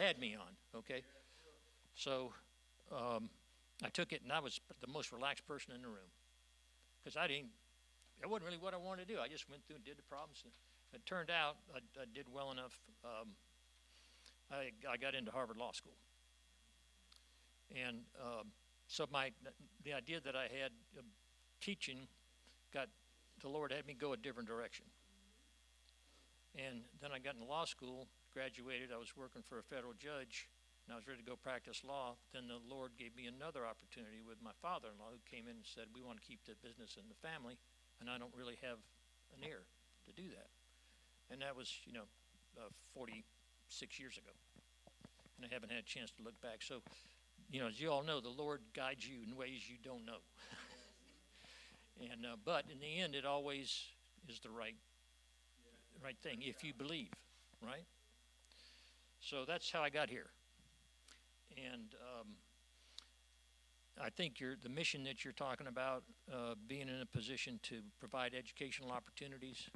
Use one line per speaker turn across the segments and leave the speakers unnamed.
had me on, okay? So I took it, and I was the most relaxed person in the room because that wasn't really what I wanted to do. I just went through and did the problems. And it turned out I did well enough. I got into Harvard Law School. And so the idea that I had of teaching the Lord had me go a different direction. And then I got into law school, graduated. I was working for a federal judge, and I was ready to go practice law. Then the Lord gave me another opportunity with my father-in-law, who came in and said, we want to keep the business in the family, and I don't really have an heir to do that. And that was, 46 years ago. And I haven't had a chance to look back. So, as you all know, the Lord guides you in ways you don't know. And but in the end, it always is the right thing if you believe, right? So that's how I got here. And I think the mission that you're talking about, being in a position to provide educational opportunities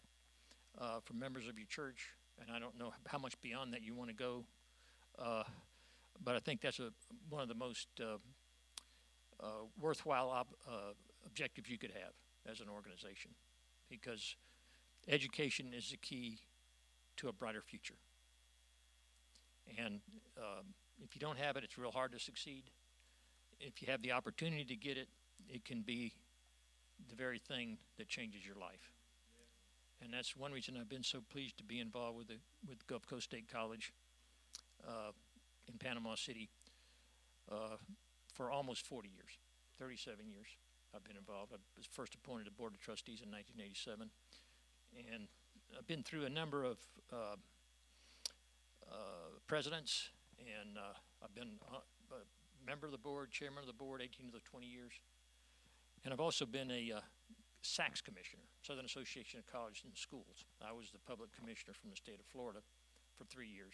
for members of your church, and I don't know how much beyond that you want to go, but I think that's one of the most worthwhile objectives you could have as an organization, because education is the key to a brighter future. And if you don't have it, it's real hard to succeed. If you have the opportunity to get it, it can be the very thing that changes your life. Yeah. And that's one reason I've been so pleased to be involved with Gulf Coast State College in Panama City for almost 40 years, 37 years I've been involved. I was first appointed to the Board of Trustees in 1987. And I've been through a number of presidents, and I've been a member of the board, chairman of the board, 18 of the 20 years. And I've also been a SACS commissioner, Southern Association of Colleges and Schools. I was the public commissioner from the state of Florida for 3 years.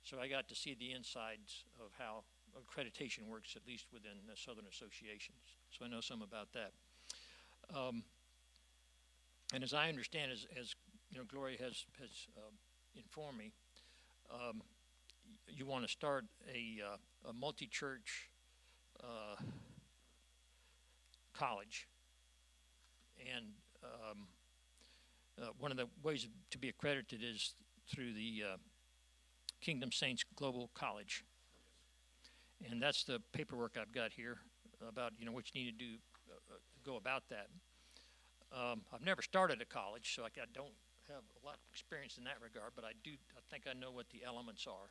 So I got to see the insides of how accreditation works, at least within the Southern associations. So I know some about that. And as I understand, as Gloria has informed me, you want to start a multi-church college, and one of the ways to be accredited is through the Kingdom Saints Global College, and that's the paperwork I've got here about what you need to do go about that. I've never started a college, so I don't have a lot of experience in that regard, but I think I know what the elements are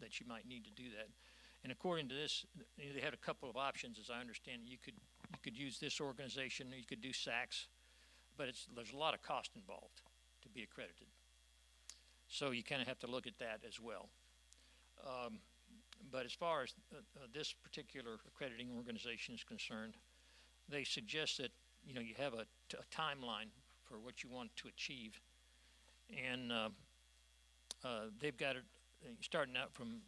that you might need to do that. And according to this, they had a couple of options, as I understand it. You could use this organization, or you could do SACS, but there's a lot of cost involved to be accredited. So you kind of have to look at that as well. But as far as this particular accrediting organization is concerned, they suggest that you have a timeline for what you want to achieve, and they've got it starting out from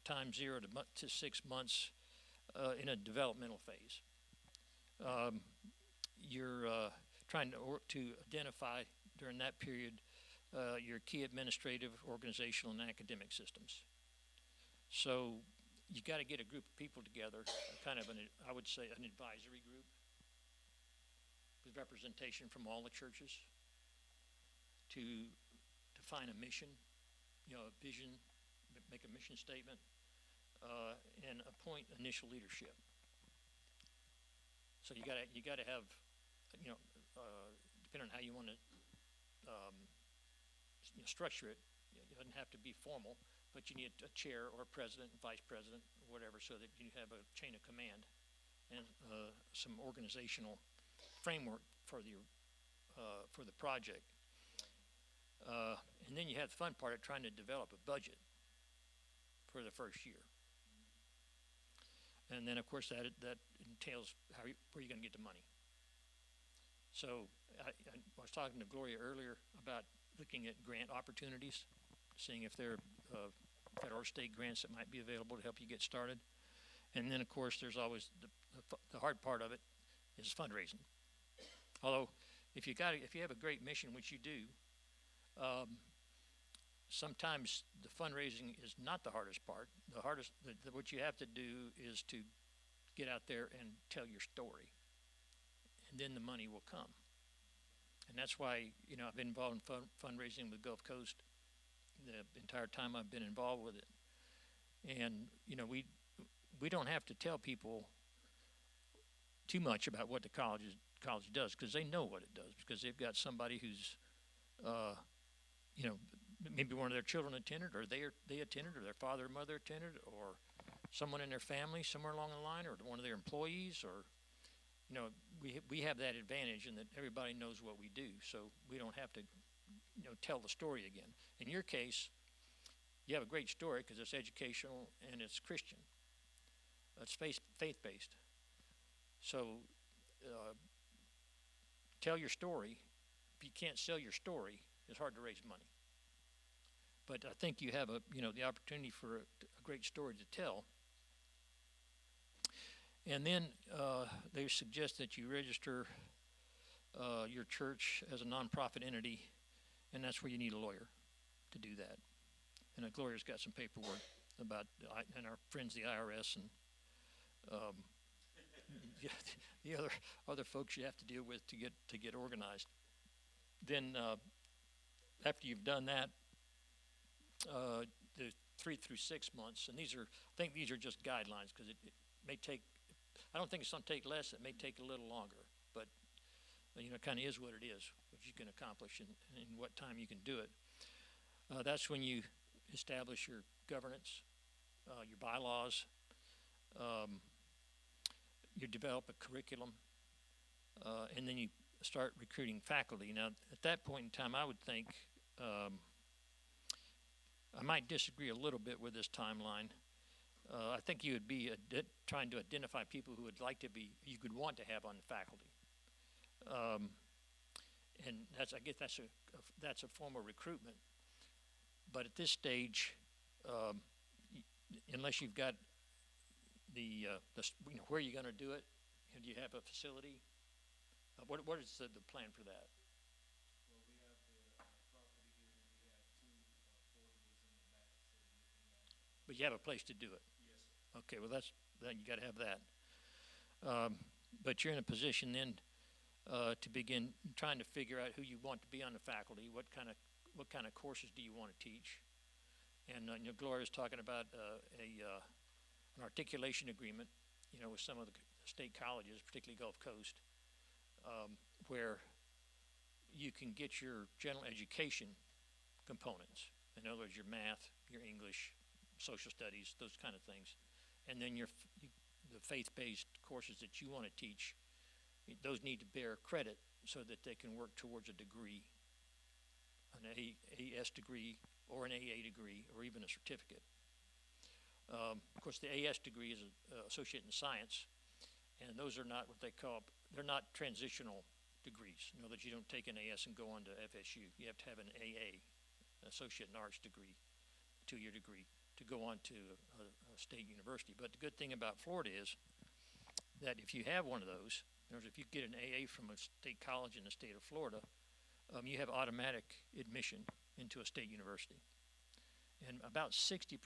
time 0 to 6 months in a developmental phase. You're trying to identify during that period your key administrative, organizational, and academic systems. So you got to get a group of people together, kind of I would say an advisory group with representation from all the churches to define a mission, a vision, make a mission statement, and appoint initial leadership. So you got to have, depending on how you want to structure it, it doesn't have to be formal, but you need a chair or a president, vice president, or whatever, so that you have a chain of command and some organizational framework for the project. And then you have the fun part of trying to develop a budget for the first year. And then, of course, that entails where you're going to get the money. So I was talking to Gloria earlier about looking at grant opportunities, seeing if there are federal or state grants that might be available to help you get started. And then, of course, there's always the hard part of it is fundraising. Although, if you have a great mission, which you do, sometimes the fundraising is not the hardest part. The hardest, what you have to do is to get out there and tell your story, and then the money will come. And that's why, I've been involved in fundraising with Gulf Coast the entire time I've been involved with it. And, we don't have to tell people too much about what the college does, because they know what it does, because they've got somebody who's, maybe one of their children attended, or they attended, or their father or mother attended, or someone in their family somewhere along the line, or one of their employees, or we have that advantage in that everybody knows what we do, so we don't have to tell the story again. In your case, you have a great story because it's educational and it's Christian. It's faith-based. So tell your story. If you can't sell your story, it's hard to raise money. But I think you have the opportunity for a great story to tell. And then they suggest that you register your church as a nonprofit entity, and that's where you need a lawyer to do that. And a lawyer's got some paperwork about, and our friends the IRS and the other folks you have to deal with to get organized. Then after you've done that, the 3 through 6 months, and I think these are just guidelines, because it may take. I don't think it's going to take less. It may take a little longer, but it kind of is what it is. What you can accomplish in what time you can do it. That's when you establish your governance, your bylaws. You develop a curriculum, and then you start recruiting faculty. Now, at that point in time, I would think I might disagree a little bit with this timeline. I think you would be trying to identify people who would like to be, you could want to have on the faculty, and I guess that's a form of recruitment. But at this stage, unless you've got where you're going to do it, do you have a facility? What is the plan for that?
Well, we have the property here, and we have 2 portables in the back.
But you have a place to do it.
Yes.
Okay, well then you got to have that. But you're in a position then to begin trying to figure out who you want to be on the faculty. What kind of courses do you want to teach? And Gloria's talking about an articulation agreement, with some of the state colleges, particularly Gulf Coast, where you can get your general education components. In other words, your math, your English, social studies, those kind of things. And then the faith-based courses that you want to teach, those need to bear credit so that they can work towards a degree, an AS degree or an AA degree or even a certificate. Of course, the AS degree is associate in science, and those are not what they call, they're not transitional degrees. That you don't take an AS and go on to FSU. You have to have an AA, associate in arts degree, 2-year degree, to go on to a state university. But the good thing about Florida is that if you have one of those, in other words, if you get an AA from a state college in the state of Florida, you have automatic admission into a state university. And about 60%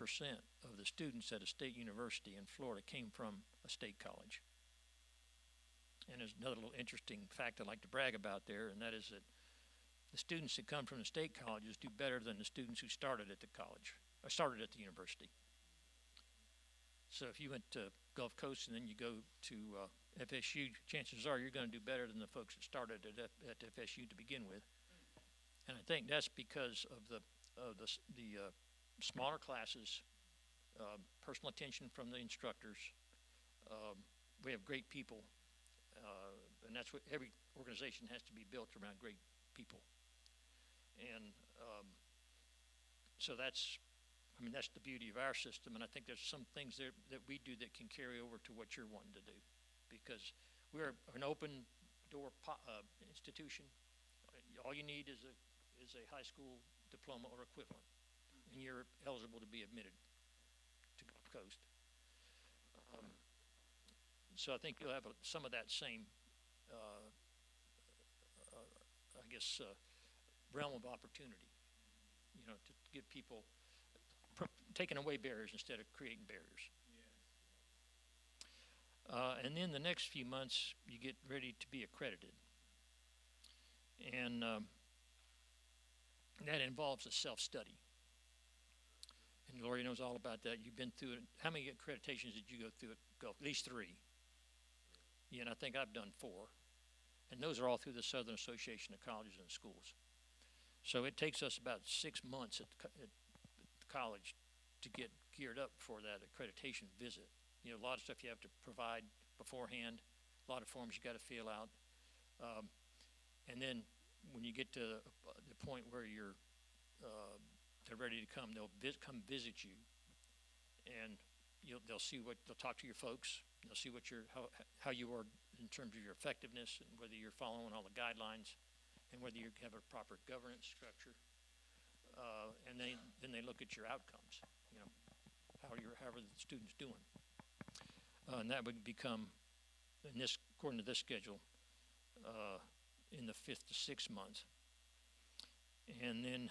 of the students at a state university in Florida came from a state college. And there's another little interesting fact I'd like to brag about there, and that is that the students that come from the state colleges do better than the students who started at the college, or started at the university. So if you went to Gulf Coast and then you go to FSU, chances are you're going to do better than the folks that started at FSU to begin with. And I think that's because of the smaller classes, personal attention from the instructors. We have great people, and that's what every organization has to be built around, great people. And so that's the beauty of our system, and I think there's some things there that we do that can carry over to what you're wanting to do, because we're an open door institution. All you need is a high school diploma or equivalent, and you're eligible to be admitted to Gulf Coast. So I think you'll have some of that same, realm of opportunity, to give people, taking away barriers instead of creating barriers. And then the next few months, you get ready to be accredited. And that involves a self-study. And Lori knows all about that. You've been through it. How many accreditations did you go through? At least 3. Yeah, and I think I've done 4. And those are all through the Southern Association of Colleges and Schools. So it takes us about 6 months at the college to get geared up for that accreditation visit. You know, a lot of stuff you have to provide beforehand, a lot of forms you got to fill out. And then when you get to the point where they're ready to come, they'll come visit you, and they'll talk to your folks. They'll see how you are in terms of your effectiveness and whether you're following all the guidelines and whether you have a proper governance structure. And then they look at your outcomes. You know, how are the students doing? And that would become, according to this schedule, in the 5th to 6th month. And then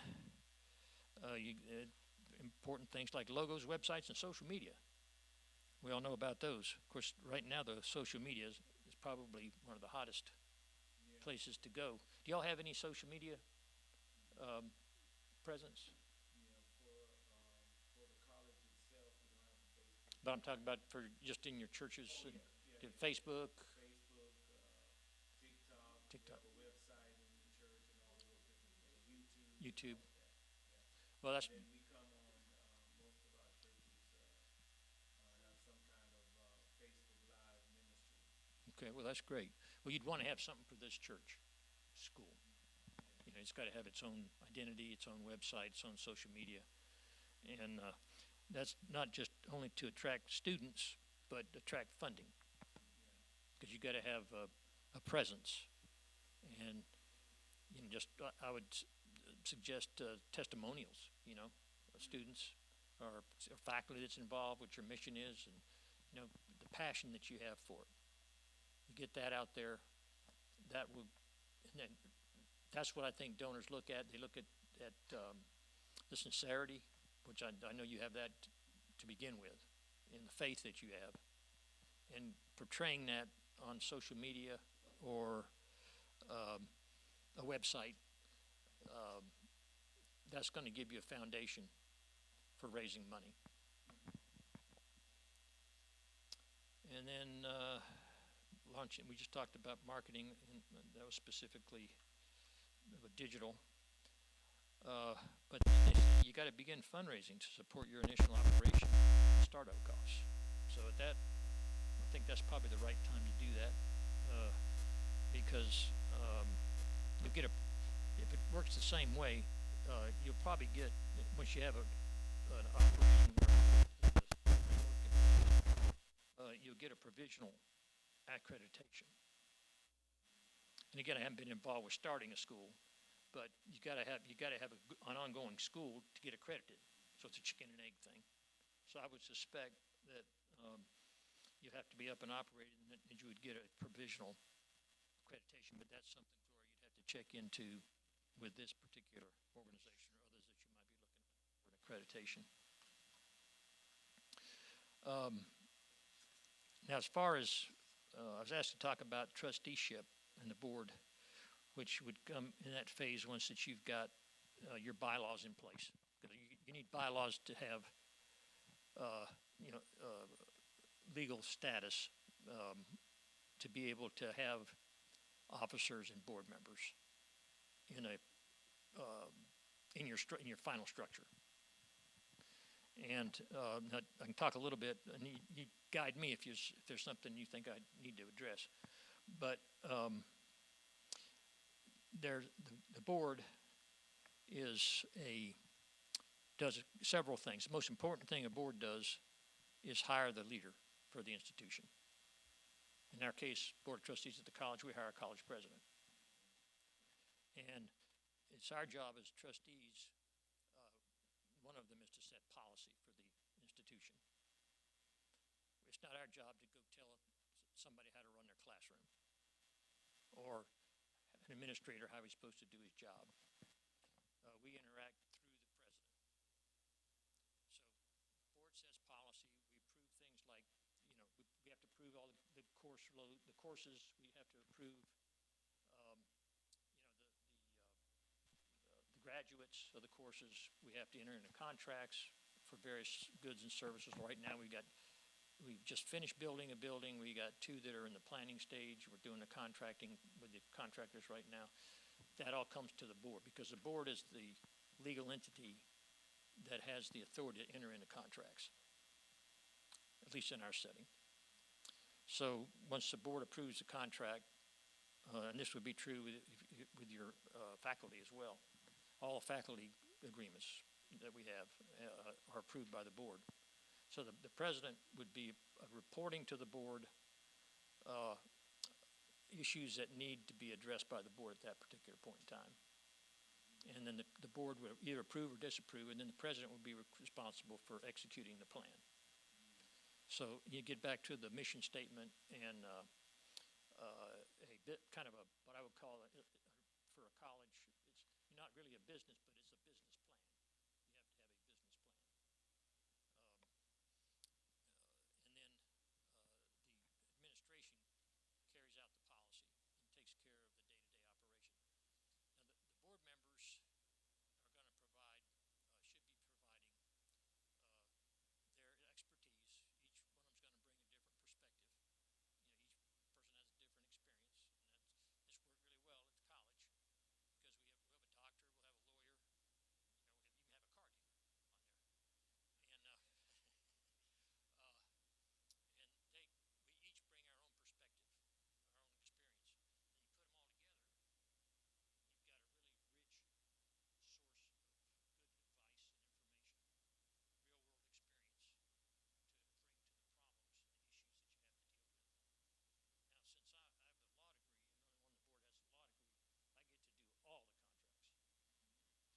important things like logos, websites, and social media. We all know about those. Of course, right now the social media is probably one of the hottest places to go. Do y'all have any social media presence?
For the college itself, we don't have a Facebook.
But I'm talking about for just in your churches, Facebook.
Facebook, TikTok. We have a website in the church and all of those different things. YouTube.
Well, that's.
And we come on, most of our churches have some kind of Facebook Live ministry.
Okay, well, that's great. Well, you'd want to have something for this church school. You know, it's got to have its own identity, its own website, its own social media. And that's not just only to attract students, but attract funding. Because you got to have a presence. And, you know, I would suggest testimonials, you know, of students or faculty that's involved, what your mission is, and, you know, the passion that you have for it. You get that out there, and then that's what I think donors look at. They look at the sincerity, which I know you have that to begin with, and the faith that you have, and portraying that on social media or a website. That's going to give you a foundation for raising money. And then launching, we just talked about marketing, and that was specifically digital. But you got to begin fundraising to support your initial operation and startup costs. So at that, I think that's probably the right time to do that, because you'll get if it works the same way, you'll probably get, once you have an operation you'll get a provisional accreditation. And again, I haven't been involved with starting a school, but you got to have an ongoing school to get accredited. So it's a chicken and egg thing. So I would suspect that you have to be up and operating, and you would get a provisional accreditation. But that's something, Flora, you'd have to check into with this particular organization or others that you might be looking for an accreditation. Now, as far as I was asked to talk about trusteeship and the board, which would come in that phase once that you've got your bylaws in place. Because you need bylaws to have, legal status to be able to have officers and board members in your final structure. And I can talk a little bit, and you guide me if there's something you think I need to address. But the board does several things. The most important thing a board does is hire the leader for the institution. In our case, Board of Trustees at the college, we hire a college president. And it's our job as trustees, one of them is to set policy for the institution. It's not our job to go tell somebody how to run their classroom or an administrator how he's supposed to do his job. We interact through the president. approve all the course load, the courses. We have to approve, the graduates of the courses. We have to enter into contracts for various goods and services. Right now, we've just finished building a building. We got 2 that are in the planning stage. We're doing the contracting with the contractors right now. That all comes to the board because the board is the legal entity that has the authority to enter into contracts, at least in our setting. So once the board approves the contract, and this would be true with your faculty as well, all faculty agreements that we have are approved by the board. So the president would be reporting to the board issues that need to be addressed by the board at that particular point in time. And then the board would either approve or disapprove, and then the president would be responsible for executing the plan. So you get back to the mission statement and a bit kind of what I would call for a college, it's not really a business, but it's a business plan. You have to have a business plan. And then the administration carries out the policy and takes care of the day-to-day operation. Now, the board members are going to provide, should be providing their expertise. Each one of them is going to bring a different perspective. Each person has a different experience, and this worked really well at the college because we'll have a doctor, we'll have a lawyer, we'll even have a car dealer on there, and we each bring our own perspective, our own experience. And you put them all together, you've got a really rich source of good advice and information, real-world experience to bring to the problems and the issues that you have to deal with. Now, since I have a law degree, and the only one on the board has a law degree,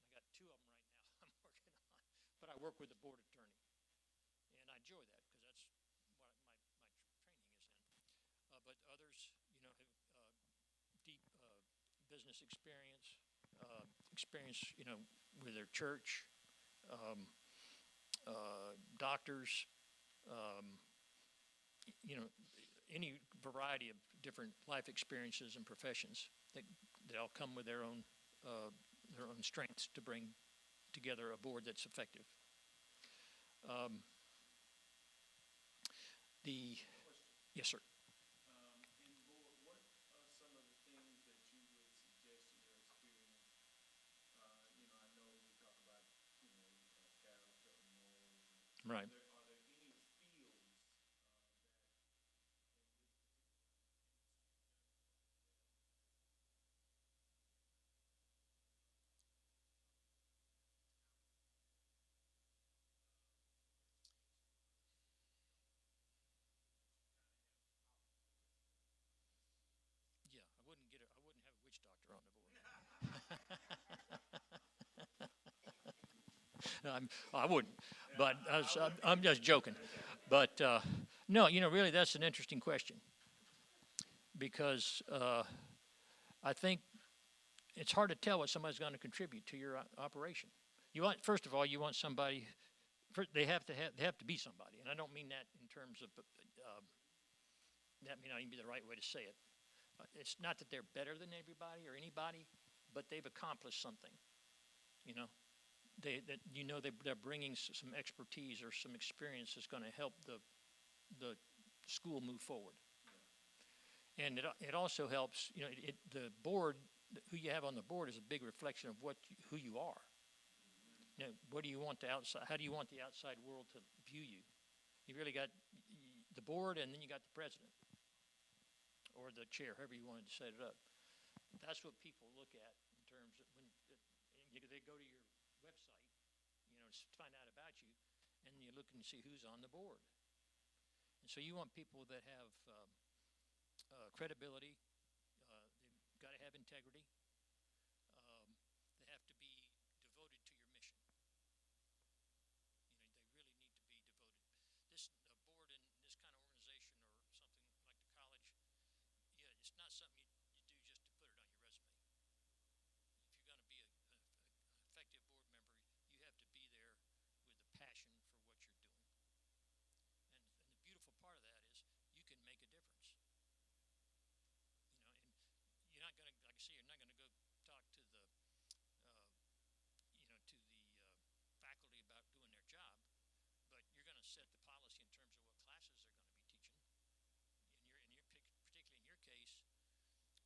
I get to do all the contracts. I got 2 of them right now I'm working on, but I work with the board attorney, and I enjoy that because that's what my training is in. But others, have deep business experience, with their church, doctors, any variety of different life experiences and professions that all come with their own strengths to bring together a board that's effective. Yes, sir.
And board, what are some of the things that you would suggest in your experience? I know we talk about, character and morals.
Right.
Are there any fields that in this
Yeah, I wouldn't have a witch doctor on the board. I wouldn't, but I'm just joking. But no, really, that's an interesting question because I think it's hard to tell what somebody's going to contribute to your operation. First of all, you want somebody. They have to be somebody, and I don't mean that in terms of that may not even be the right way to say it. It's not that they're better than everybody or anybody, but they've accomplished something. They're bringing some expertise or some experience that's going to help the school move forward. And it also helps. The board, who you have on the board, is a big reflection of who you are. What do you want how do you want the outside world to view you? You really got the board, and then you got the president or the chair, however you wanted to set it up. That's what people look at in terms of when they go to your website, to find out about you, and you look and see who's on the board. And so you want people that have credibility. They've got to have integrity. They have to be devoted to your mission. They really need to be devoted. This board in this kind of organization or something like the college, it's not something you do just to put it on your resume. If you're going to be an effective board member, you have to be there with a passion for what you're doing. And the beautiful part of that is you can make a set the policy in terms of what classes they're going to be teaching. Particularly in your case,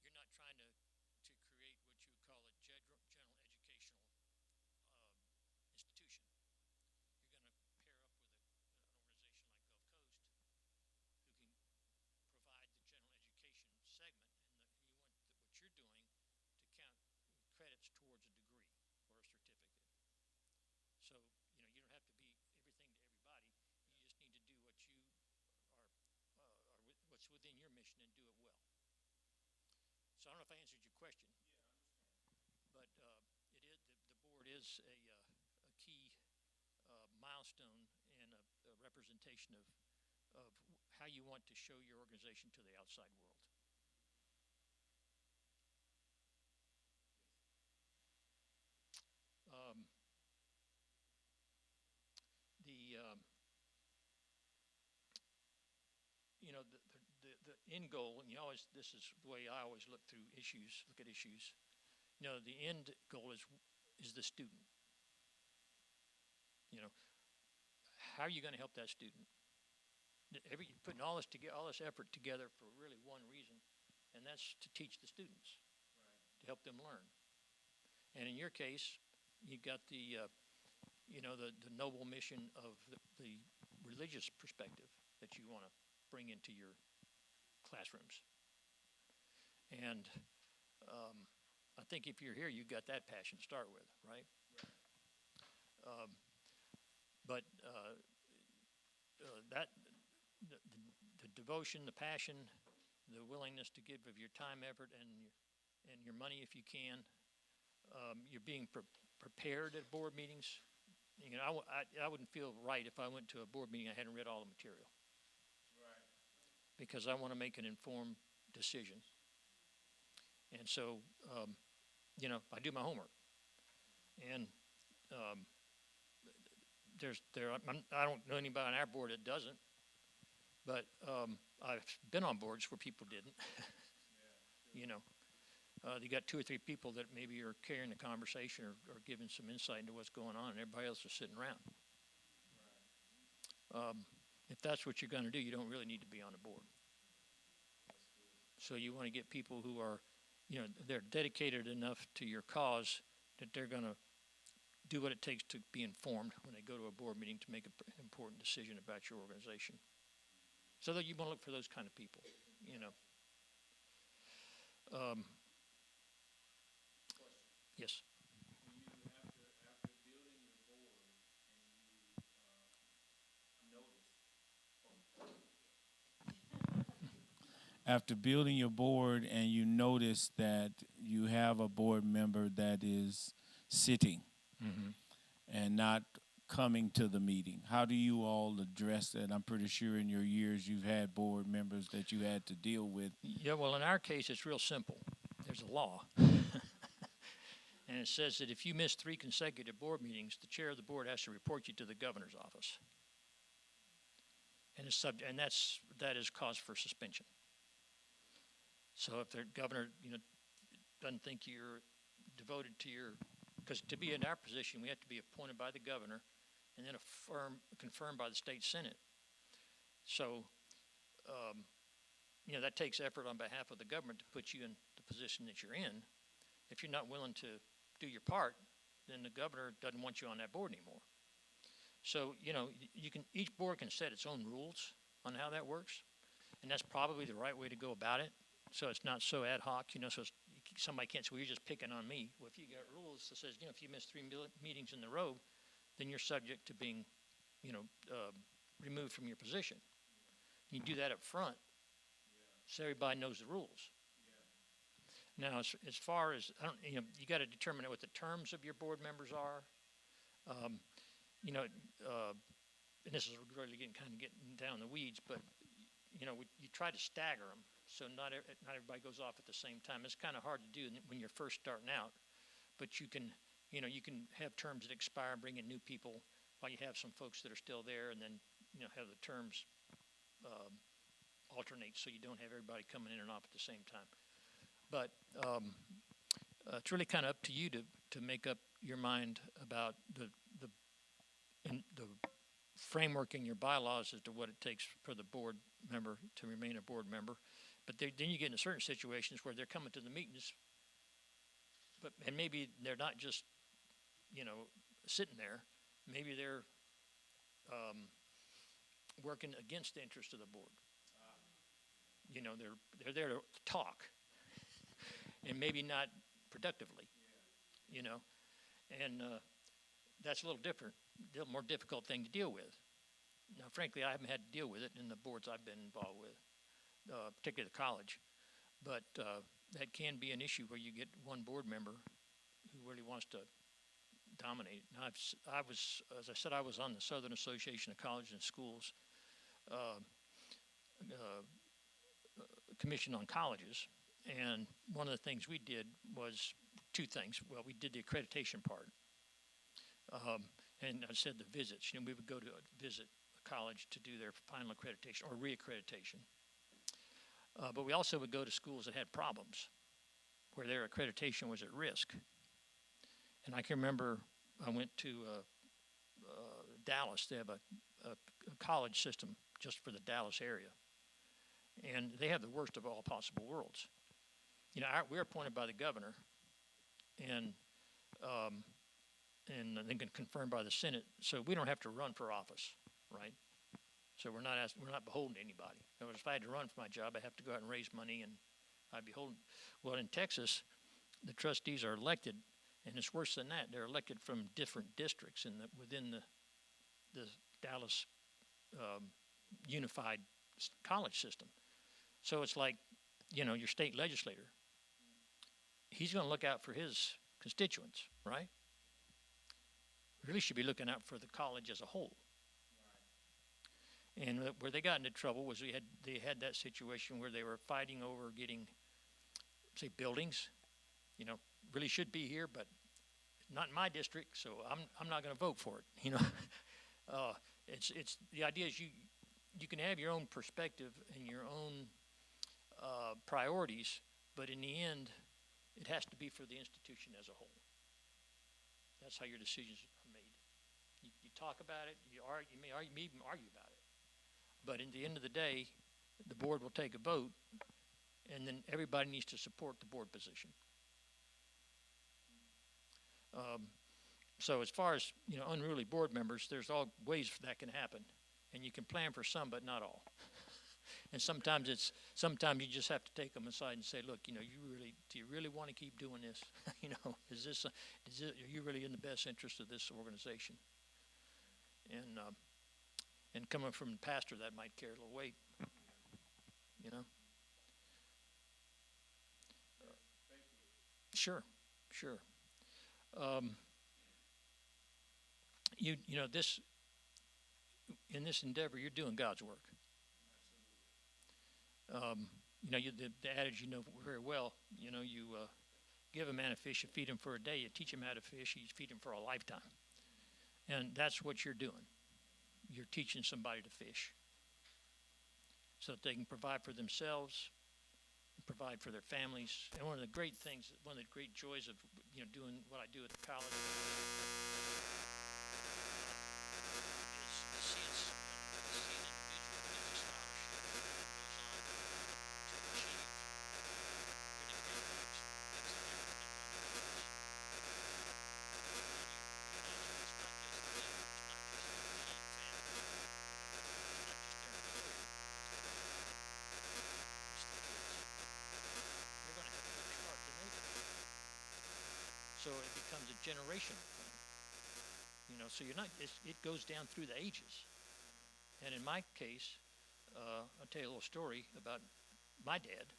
you're not trying to create what you would call a general educational institution. You're going to pair up with an organization like Gulf Coast who can provide the general education segment, and you want what you're doing to count credits towards a degree or a certificate. So, you don't have to be everything to everybody. You just need to do what you are what's within your mission and do it well. So I don't know if I answered your question.
Yeah, I understand.
But it is the board is a key milestone and a representation of how you want to show your organization to the outside world. The end goal, and this is the way I always look at issues. The end goal is the student. How are you going to help that student? Putting all this effort together for really one reason, and that's to teach the students,
Right.
to help them learn. And in your case, you've got the noble mission of the religious perspective that you want to bring into your classrooms. And I think if you're here, you've got that passion to start with, right?
Right.
But the devotion, the passion, the willingness to give of your time, effort, and your money if you can, you're being prepared at board meetings. I wouldn't feel right if I went to a board meeting I hadn't read all the material.
Right.
Because I want to make an informed decision. And so, I do my homework. And I don't know anybody on our board that doesn't, but I've been on boards where people didn't.
Yeah.
You got two or three people that maybe are carrying the conversation or giving some insight into what's going on, and everybody else is sitting around.
Right.
If that's what you're going to do, you don't really need to be on a board. So you want to get people who are, they're dedicated enough to your cause that they're going to do what it takes to be informed when they go to a board meeting to make an important decision about your organization. So that you want to look for those kind of people,
Question.
Yes.
When you, after building your board and you after building your board and you notice that you have a board member that is sitting and not coming to the meeting, how do you all address that? I'm pretty sure in your years you've had board members that you had to deal with.
Yeah, well, in our case, it's real simple. There's a law. And it says that if you miss 3 consecutive board meetings, the chair of the board has to report you to the governor's office. And that is cause for suspension. So if the governor, doesn't think you're devoted to because to be in our position, we have to be appointed by the governor and then confirmed by the state senate. So, that takes effort on behalf of the government to put you in the position that you're in. If you're not willing to do your part, then the governor doesn't want you on that board anymore. So, each board can set its own rules on how that works, and that's probably the right way to go about it. So it's not so ad hoc, so somebody can't say, well, you're just picking on me. Well, if you got rules that says, if you miss 3 meetings in a row, then you're subject to being, removed from your position. You do that up front, so everybody knows the rules. Now, as far as, you got to determine what the terms of your board members are. And this is really getting down in the weeds, but, you try to stagger them. So not everybody goes off at the same time. It's kind of hard to do when you're first starting out, but you can have terms that expire and bring in new people while you have some folks that are still there, and then have the terms alternate so you don't have everybody coming in and off at the same time. But it's really kind of up to you to make up your mind about the framework in your bylaws as to what it takes for the board member to remain a board member. But then you get into certain situations where they're coming to the meetings, and maybe they're not just, sitting there. Maybe they're working against the interest of the board. They're there to talk, and maybe not productively. And that's a little different, a little more difficult thing to deal with. Now, frankly, I haven't had to deal with it in the boards I've been involved with, particularly the college. But that can be an issue where you get one board member who really wants to dominate. Now, I was, as I said, I was on the Southern Association of Colleges and Schools Commission on Colleges, and one of the things we did was two things. Well, we did the accreditation part, and I said the visits. We would go to visit a college to do their final accreditation or reaccreditation. But we also would go to schools that had problems, where their accreditation was at risk. And I can remember I went to Dallas. They have a college system just for the Dallas area. And they have the worst of all possible worlds. We're appointed by the governor, and then confirmed by the Senate, so we don't have to run for office, right? So we're not beholden to anybody. If I had to run for my job, I have to go out and raise money, and I'd be beholden. Well, in Texas, the trustees are elected, and it's worse than that. They're elected from different districts within the Dallas unified college system. So it's like, your state legislator. He's going to look out for his constituents, right? Really should be looking out for the college as a whole. And where they got into trouble was they had that situation where they were fighting over getting, say, buildings. Really should be here, but not in my district, so I'm not going to vote for it. It's the idea is you can have your own perspective and your own priorities, but in the end, it has to be for the institution as a whole. That's how your decisions are made. You talk about it, you may even argue about it, but in the end of the day, the board will take a vote, and then everybody needs to support the board position. So as far as unruly board members, there's all ways that can happen, and you can plan for some, but not all. And sometimes you just have to take them aside and say, look, do you really want to keep doing this? Are you really in the best interest of this organization? And coming from the pastor, that might carry a little weight. Sure. This in this endeavor, you're doing God's work. The adage very well. You give a man a fish, you feed him for a day. You teach him how to fish, you feed him for a lifetime. And that's what you're doing. You're teaching somebody to fish, so that they can provide for themselves, provide for their families. And one of the great joys of doing what I do at the college is see an individual get a scholarship and goes on to achieve really great things that they've never done otherwise. So it becomes a generational thing, so it goes down through the ages. And in my case, I'll tell you a little story about my dad.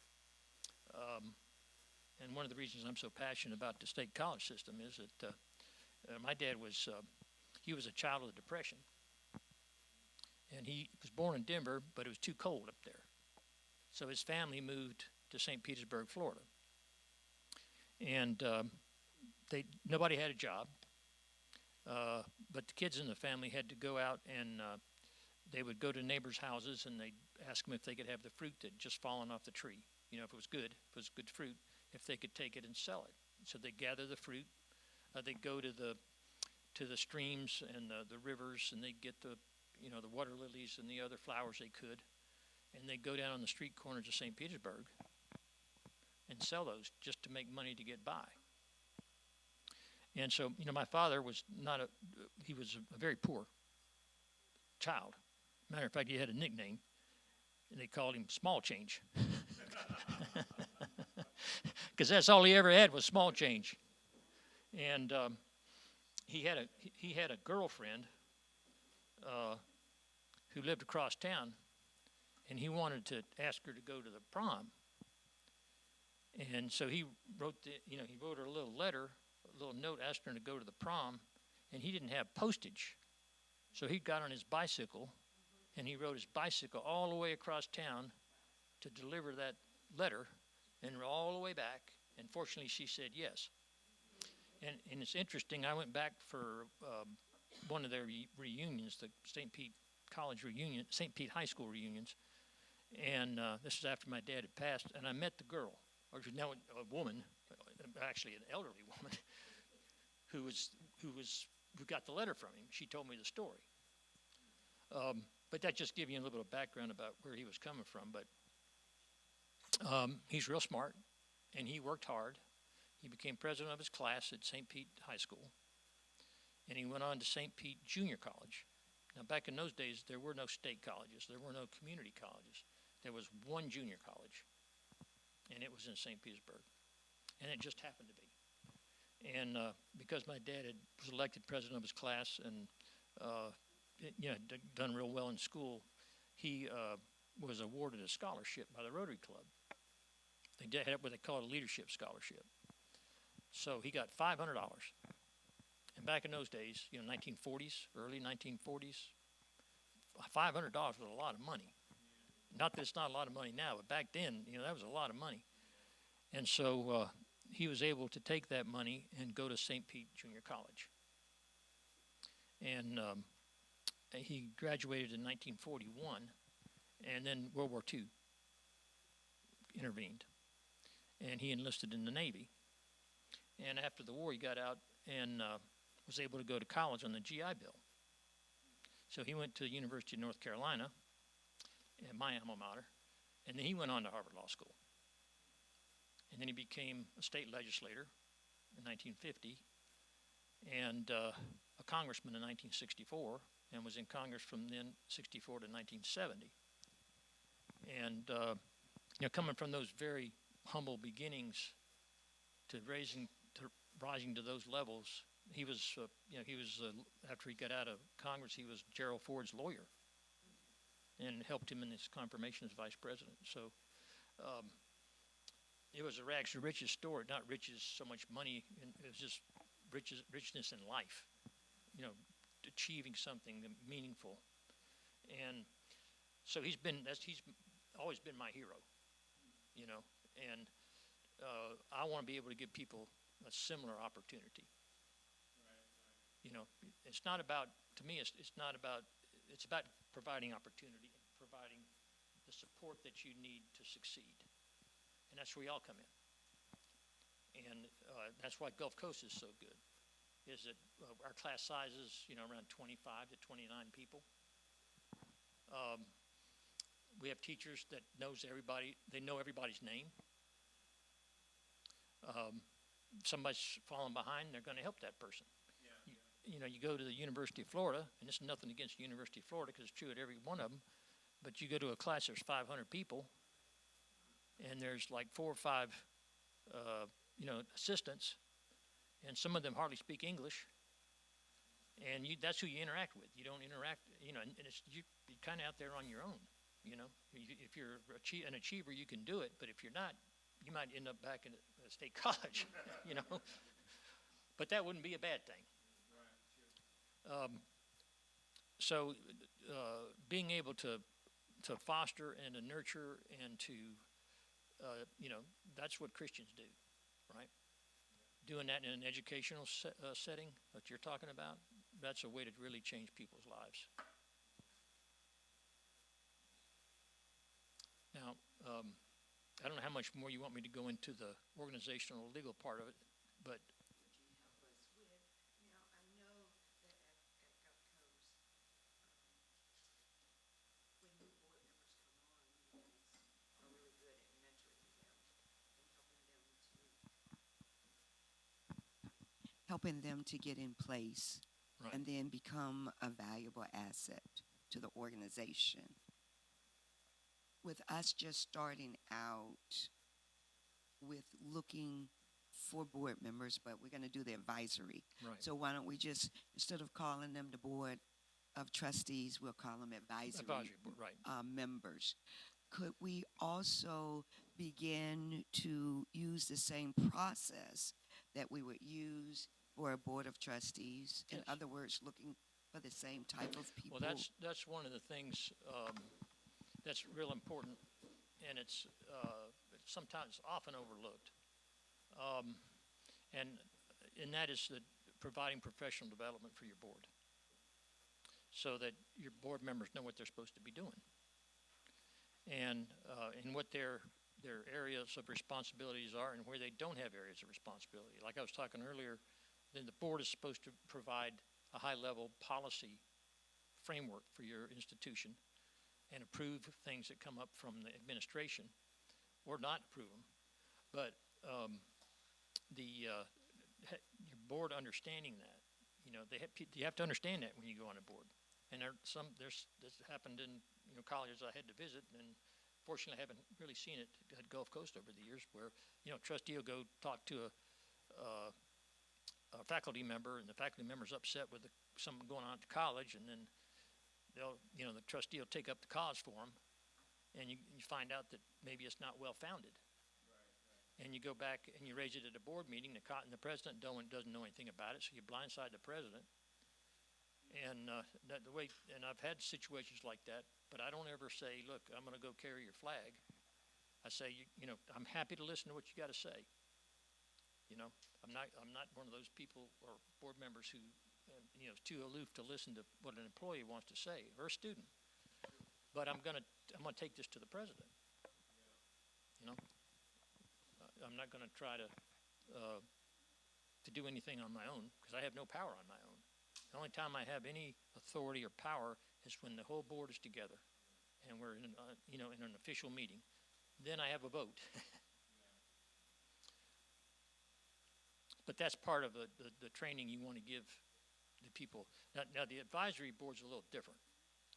And one of the reasons I'm so passionate about the state college system is that my dad was a child of the Depression. And he was born in Denver, but it was too cold up there. So his family moved to St. Petersburg, Florida. And nobody had a job, but the kids in the family had to go out and they would go to neighbors' houses and they'd ask them if they could have the fruit that had just fallen off the tree. If it was good fruit, if they could take it and sell it. So they'd gather the fruit, they'd go to the streams and the rivers, and they'd get the the water lilies and the other flowers they could, and they'd go down on the street corners of St. Petersburg and sell those just to make money to get by. And so, my father was he was a very poor child. Matter of fact, he had a nickname, and they called him Small Change. Because that's all he ever had was small change. And he had a girlfriend who lived across town, and he wanted to ask her to go to the prom. And so he wrote her a little letter, a little note asking her to go to the prom, and he didn't have postage. So he got on his bicycle, and he rode his bicycle all the way across town to deliver that letter, and all the way back. And fortunately, she said yes. And it's interesting, I went back for one of their reunions, the St. Pete College reunion, St. Pete High School reunions. And this is after my dad had passed, and I met the girl, or now a woman, actually an elderly woman, who got the letter from him. She told me the story. But that just gives you a little bit of background about where he was coming from. But he's real smart, and he worked hard. He became president of his class at St. Pete High School, and he went on to St. Pete Junior College. Now, back in those days, there were no state colleges. There were no community colleges. There was one junior college, and it was in St. Petersburg, and it just happened to be. And because my dad was elected president of his class and done real well in school, he was awarded a scholarship by the Rotary Club. They had what they call a leadership scholarship. So he got $500. And back in those days, 1940s, early 1940s, $500 was a lot of money. Not that it's not a lot of money now, but back then, that was a lot of money. And so he was able to take that money and go to St. Pete Junior College. And he graduated in 1941, and then World War II intervened. And he enlisted in the Navy. And after the war, he got out and was able to go to college on the GI Bill. So he went to the University of North Carolina, at my alma mater, and then he went on to Harvard Law School. And then he became a state legislator in 1950 and a congressman in 1964, and was in Congress from then 64 to 1970. And coming from those very humble beginnings to rising to those levels, he was after he got out of Congress, he was Gerald Ford's lawyer, and helped him in his confirmation as vice president. So it was a rags to riches story, not riches so much money, it was just richness in life, achieving something meaningful. And so he's always been my hero, and I want to be able to give people a similar opportunity. It's not about, to me, it's about providing opportunity and providing the support that you need to succeed. And that's where we all come in. And that's why Gulf Coast is so good, is that our class size is, around 25 to 29 people. We have teachers that knows everybody, they know everybody's name. Somebody's falling behind, they're going to help that person. You go to the University of Florida, and this is nothing against the University of Florida because it's true at every one of them, but you go to a class, there's 500 people, and there's like 4 or 5, assistants, and some of them hardly speak English, and that's who you interact with. You don't interact, and you're kind of out there on your own, If you're an achiever, you can do it, but if you're not, you might end up back in a state college, But that wouldn't be a bad thing. So being able to foster and to nurture and to, that's what Christians do, right? Doing that in an educational setting that you're talking about, that's a way to really change people's lives. Now, I don't know how much more you want me to go into the organizational legal part of it, but
Would you help us with, now I know that at Gulf Coast, helping them to get in place
Right.
and then become a valuable asset to the organization. With us just starting out with looking for board members, but we're going to do the advisory.
Right.
So why don't we just, instead of calling them the board of trustees, we'll call them advisory
Board, right.
members. Could we also begin to use the same process that we would use for a board of trustees? In
Yes.
other words, looking for the same type of people?
Well, that's one of the things that's real important, and it's sometimes often overlooked. And that is providing professional development for your board, so that your board members know what they're supposed to be doing, and what their areas of responsibilities are, and where they don't have areas of responsibility. Like I was talking earlier, then the board is supposed to provide a high-level policy framework for your institution and approve things that come up from the administration, or not approve them. But your board understanding that, you have to understand that when you go on a board. And this happened in colleges I had to visit, and fortunately I haven't really seen it at Gulf Coast over the years, where a trustee will go talk to a faculty member, and the faculty member's upset with something going on at the college, and then the trustee will take up the cause for them, and you find out that maybe it's not well founded. And you go back and you raise it at a board meeting, and the president doesn't know anything about it, so you blindside the president. And and I've had situations like that, but I don't ever say, look, I'm going to go carry your flag. I say, I'm happy to listen to what you got to say. I'm not one of those people or board members who is too aloof to listen to what an employee wants to say or a student. But I'm gonna take this to the president. I'm not going to try to do anything on my own, because I have no power on my own. The only time I have any authority or power is when the whole board is together and we're in an official meeting. Then I have a vote. But that's part of the training you want to give the people. Now the advisory board's a little different,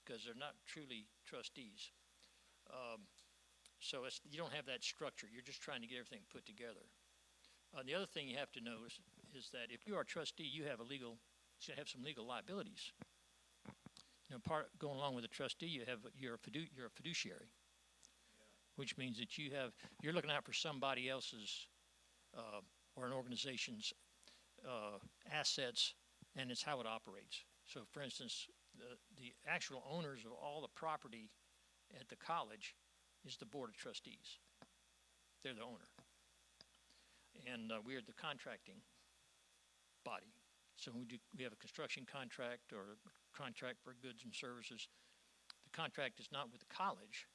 because they're not truly trustees. So you don't have that structure. You're just trying to get everything put together. The other thing you have to know is that if you are a trustee, you have some legal liabilities. Going along with a trustee, you're a fiduciary, which means that you're looking out for somebody else's or an organization's assets, and it's how it operates. So, for instance, the actual owners of all the property at the college is the board of trustees. They're the owner. And we are the contracting body. So we have a construction contract or a contract for goods and services. The contract is not with the college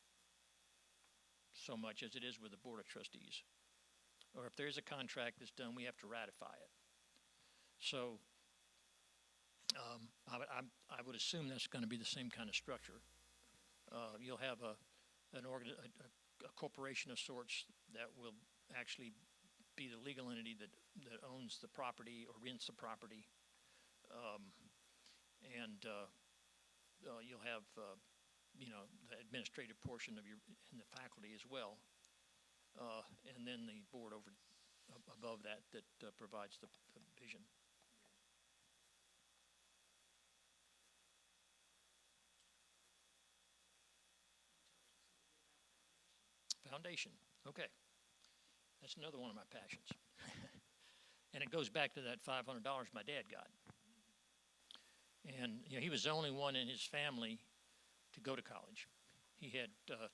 so much as it is with the board of trustees. Or if there's a contract that's done, we have to ratify it. So I would assume that's going to be the same kind of structure. You'll have a corporation of sorts that will actually be the legal entity that owns the property or rents the property, and you'll have the administrative portion of and the faculty as well, and then the board above that provides the vision. Foundation. Okay. That's another one of my passions. And it goes back to that $500 my dad got. And he was the only one in his family to go to college. He had a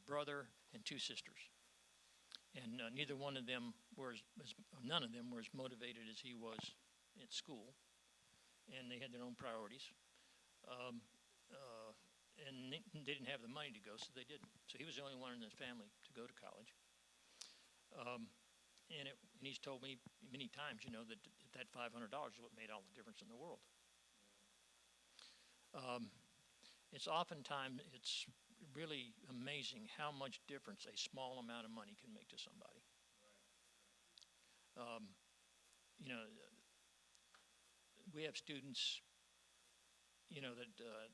brother and two sisters. And none of them were as motivated as he was at school. And they had their own priorities. And they didn't have the money to go, so they didn't. So he was the only one in his family to go to college. And he's told me many times, that $500 is what made all the difference in the world. It's really amazing how much difference a small amount of money can make to somebody. we have students, that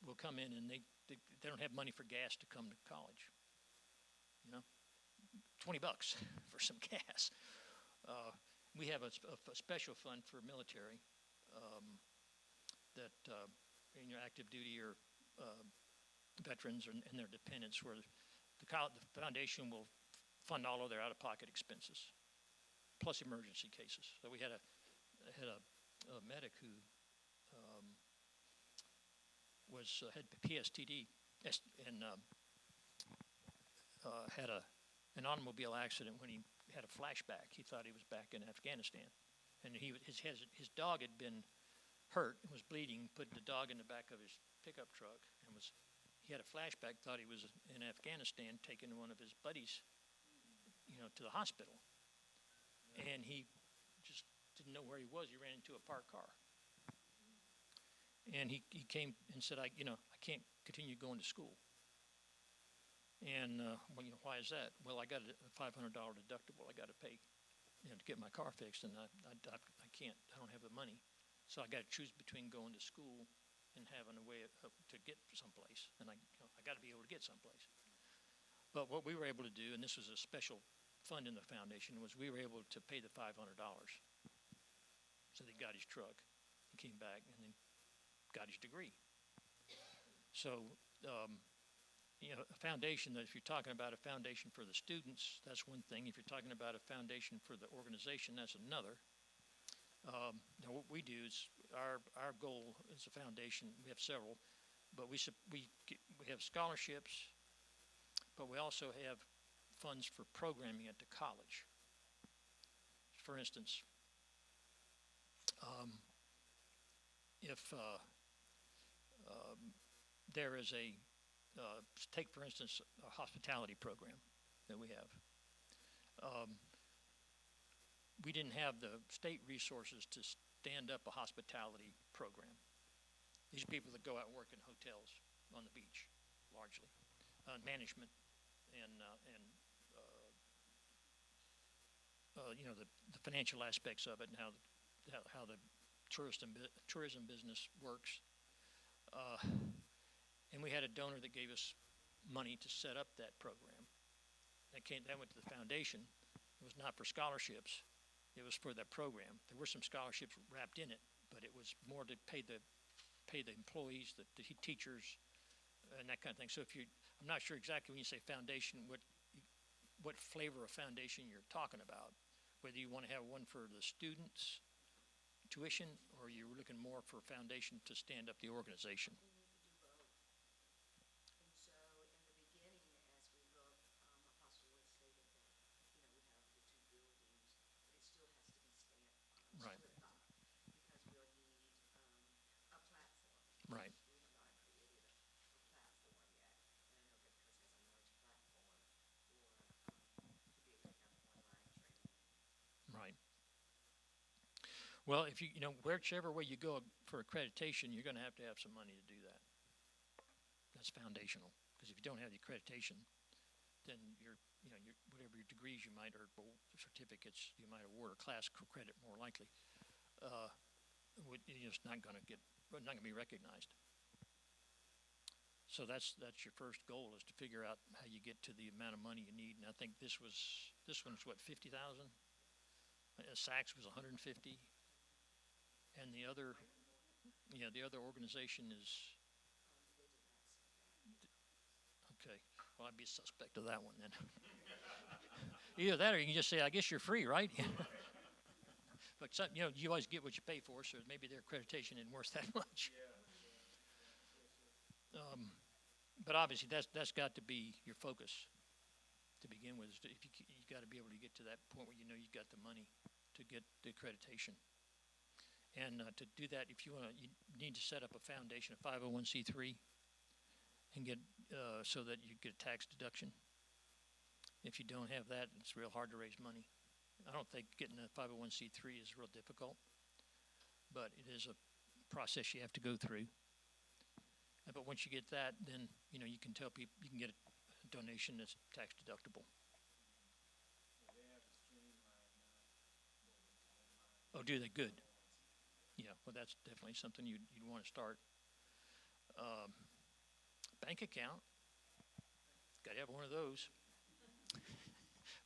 will come in and they don't have money for gas to come to college. $20 for some gas. We have a special fund for military that active duty or veterans and their dependents, where the foundation will fund all of their out-of-pocket expenses, plus emergency cases. So we had a medic who had PSTD and had an automobile accident when he had a flashback. He thought he was back in Afghanistan, and his dog had been hurt and was bleeding. Put the dog in the back of his pickup truck and he had a flashback. Thought he was in Afghanistan, taking one of his buddies, to the hospital, and he just didn't know where he was. He ran into a parked car, and he came and said, I can't continue going to school. And why is that? Well, I got a $500 deductible I got to pay, to get my car fixed, and I can't. I don't have the money, so I got to choose between going to school and having a way to get someplace, and I got to be able to get someplace. But what we were able to do, and this was a special fund in the foundation, was we were able to pay the $500. So he got his truck, and came back, and then got his degree. So. A foundation, that if you're talking about a foundation for the students, that's one thing. If you're talking about a foundation for the organization, that's another. Now what we do is our goal as a foundation, we have several, but we have scholarships, but we also have funds for programming at the college. For instance, if there is take, for instance, a hospitality program that we have. We didn't have the state resources to stand up a hospitality program. These are people that go out and work in hotels on the beach, largely. Management and the financial aspects of it, and how the tourism business works. And we had a donor that gave us money to set up that program. That went to the foundation. It was not for scholarships. It was for that program. There were some scholarships wrapped in it, but it was more to pay the employees, the teachers, and that kind of thing. So I'm not sure exactly when you say foundation, what flavor of foundation you're talking about. Whether you want to have one for the students' tuition, or you're looking more for a foundation to stand up the organization. Well, if whichever way you go for accreditation, you're going to have some money to do that. That's foundational, because if you don't have the accreditation, then your whatever your degrees you might, or certificates you might award, or class credit more likely, it's not going to be recognized. So that's your first goal, is to figure out how you get to the amount of money you need. And I think this one's what, 50,000? Saks was 150. And the other organization is, okay, well, I'd be a suspect of that one then. Either that, or you can just say, I guess you're free, right? But you always get what you pay for, so maybe their accreditation isn't worth that much. But obviously, that's got to be your focus to begin with. If you got to be able to get to that point where you've got the money to get the accreditation. And to do that, you need to set up a foundation, a 501c3, and get so that you get a tax deduction. If you don't have that, it's real hard to raise money. I don't think getting a 501c3 is real difficult, but it is a process you have to go through. But once you get that, then you can tell people you can get a donation that's tax deductible. Oh, do they? Good. Yeah, well, that's definitely something you'd want to start. Bank account, got to have one of those.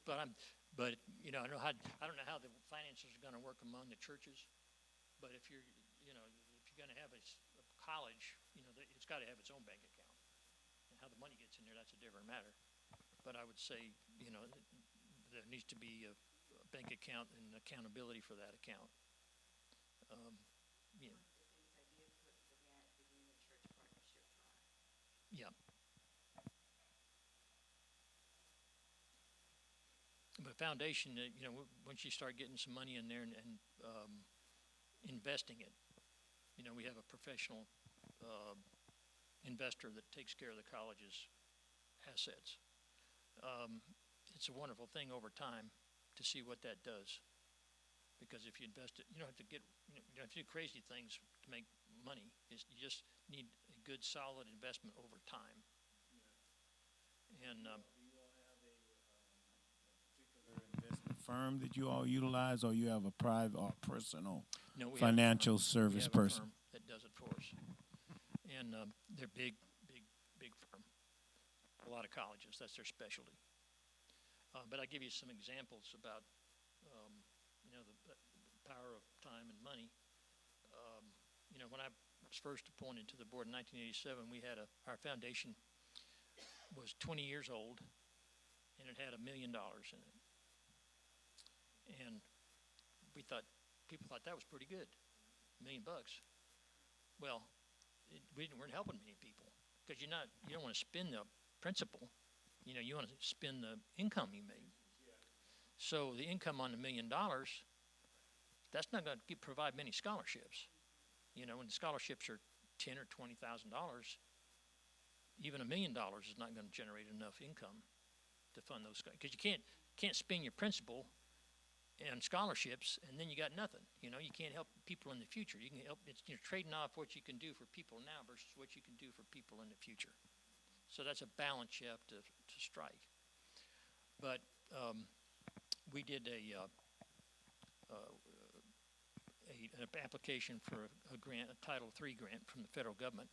But I don't know how the finances are going to work among the churches. But if you're going to have a college, it's got to have its own bank account. And how the money gets in there, that's a different matter. But I would say, there needs to be a bank account and accountability for that account. Yeah. Yeah. But foundation, once you start getting some money in there and investing it, we have a professional investor that takes care of the college's assets. It's a wonderful thing over time to see what that does. Because if you invest it, you don't have to do crazy things to make money. You just need a good, solid investment over time. And
do you all have a particular investment firm that you all utilize, or you have a private or personal
no, we
financial
have a
service
firm. We have
person?
a firm that does it for us. And they're big firm. A lot of colleges, that's their specialty. But I give you some examples about, the power of time and money. When I was first appointed to the board in 1987, we had our foundation was 20 years old, and it had $1 million in it. And people thought that was pretty good, $1 million. Well, we weren't helping many people because you don't want to spend the principal. You want to spend the income you made. So the income on $1 million, that's not going to provide many scholarships. When the scholarships are $10,000 or $20,000, even $1 million is not going to generate enough income to fund those scholarships. Because you can't spend your principal on scholarships and then you got nothing. You can't help people in the future. You can help. You're trading off what you can do for people now versus what you can do for people in the future. So that's a balance you have to strike. But we did an application for a grant, a Title III grant from the federal government.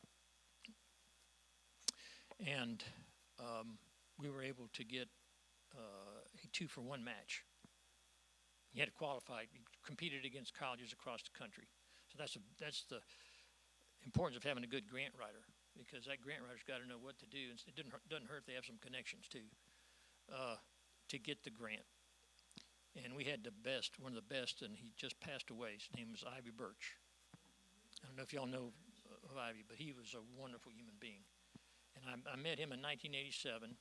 And we were able to get a 2-for-1 match. You had to qualify. You competed against colleges across the country. So that's the importance of having a good grant writer, because that grant writer's got to know what to do. And it doesn't hurt if they have some connections too, to get the grant. And we had one of the best, and he just passed away. His name was Ivy Birch. I don't know if y'all know of Ivy, but he was a wonderful human being. And I met him in 1987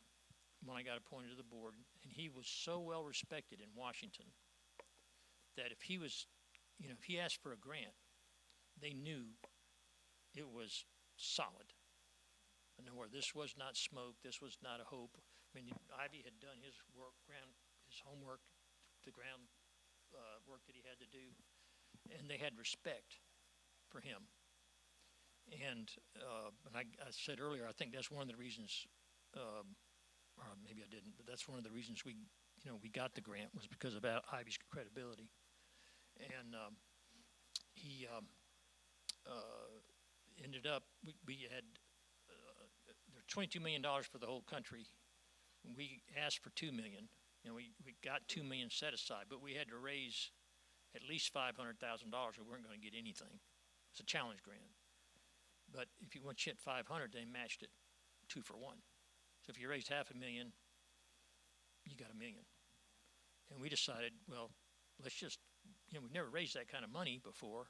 when I got appointed to the board, and he was so well respected in Washington that if he asked for a grant, they knew it was solid. In other words, this was not smoke. This was not a hope. I mean, Ivy had done his homework, the ground work that he had to do, and they had respect for him. And I said earlier, I think that's one of the reasons, or maybe I didn't, but that's one of the reasons we got the grant was because of Ivy's credibility. And he ended up, we had there's $22 million for the whole country. We asked for $2 million. We got $2 million set aside, but we had to raise at least $500,000 or we weren't going to get anything. It's a challenge grant. But once you hit 500, they matched it 2-for-1. So if you raised $500,000, you got $1 million. And we decided, well, let's just, we've never raised that kind of money before.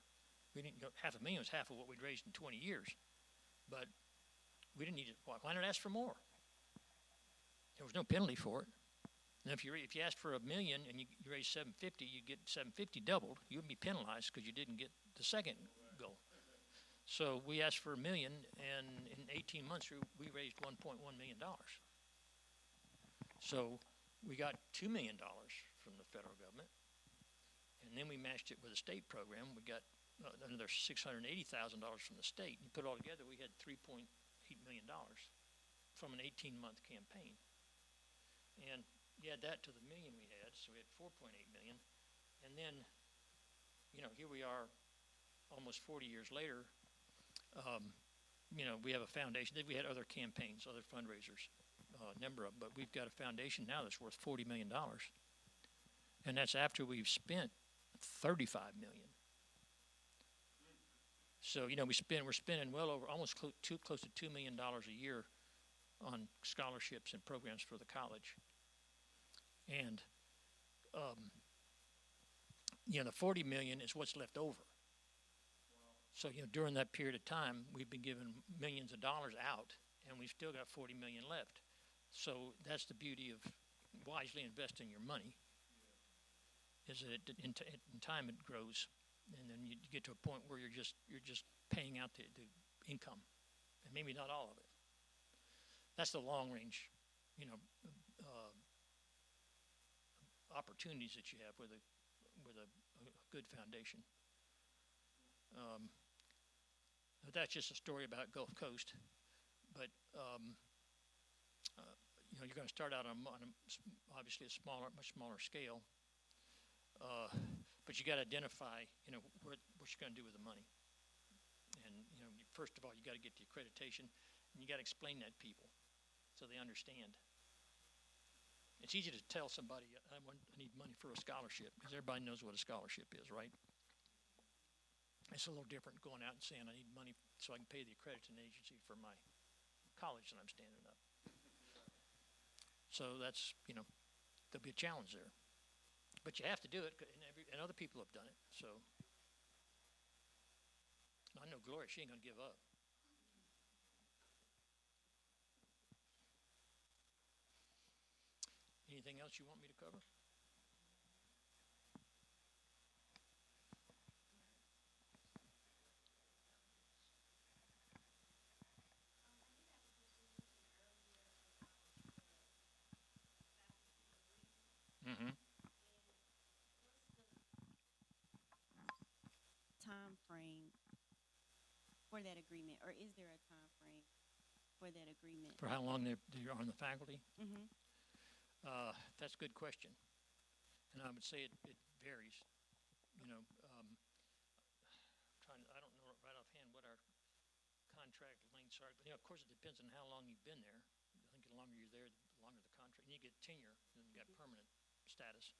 We didn't $500,000 was half of what we'd raised in 20 years. But we didn't need it. Why not ask for more? There was no penalty for it. And if you asked for $1 million and you raised $750,000, you get $750,000 doubled. You wouldn't be penalized because you didn't get the second goal. So we asked for $1 million, and in 18 months we raised $1.1 million. So we got $2 million from the federal government, and then we matched it with a state program. We got another $680,000 from the state. And you put it all together, we had $3.8 million from an 18-month campaign. And you add that to the $1 million we had, so we had $4.8 million. And then, here we are almost 40 years later, we have a foundation. We had other campaigns, other fundraisers, a number of them, but we've got a foundation now that's worth $40 million. And that's after we've spent $35 million. So, we're spending well over almost close to $2 million a year on scholarships and programs for the college. And, the $40 million is what's left over. So, during that period of time, we've been giving millions of dollars out, and we've still got $40 million left. So that's the beauty of wisely investing your money, is that in time it grows, and then you get to a point where you're just paying out the income, and maybe not all of it. That's the long range, opportunities that you have with a good foundation. But that's just a story about Gulf Coast. But you're going to start out on obviously much smaller scale. But you got to identify, what you're going to do with the money. And first of all, you got to get the accreditation, and you got to explain that to people so they understand. It's easy to tell somebody, I need money for a scholarship, because everybody knows what a scholarship is, right? It's a little different going out and saying, I need money so I can pay the accrediting agency for my college that I'm standing up. So that's, there'll be a challenge there. But you have to do it, and other people have done it. So I know Gloria, she ain't going to give up. Anything else you want me to cover? Mm-hmm.
Time frame for that agreement, or is there a time frame for that agreement?
For how long they're on the faculty?
Mm-hmm.
That's a good question. And I would say it varies. I don't know right offhand what our contract lengths are, but of course it depends on how long you've been there. I think the longer you're there, the longer the contract. And you get tenure, and then you got permanent status.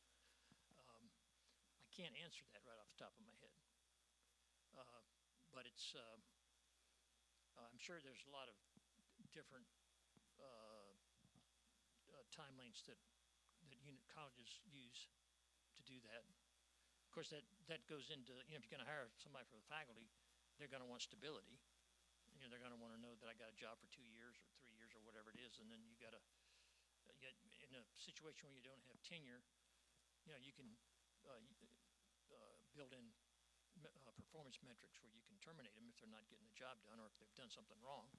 I can't answer that right off the top of my head. But it's, I'm sure there's a lot of different time lengths that colleges use to do that. Of course, that goes into, if you're going to hire somebody for the faculty, they're going to want stability. They're going to want to know that I got a job for 2 years or 3 years or whatever it is, and then you got to, in a situation where you don't have tenure, you can build in performance metrics where you can terminate them if they're not getting the job done or if they've done something wrong.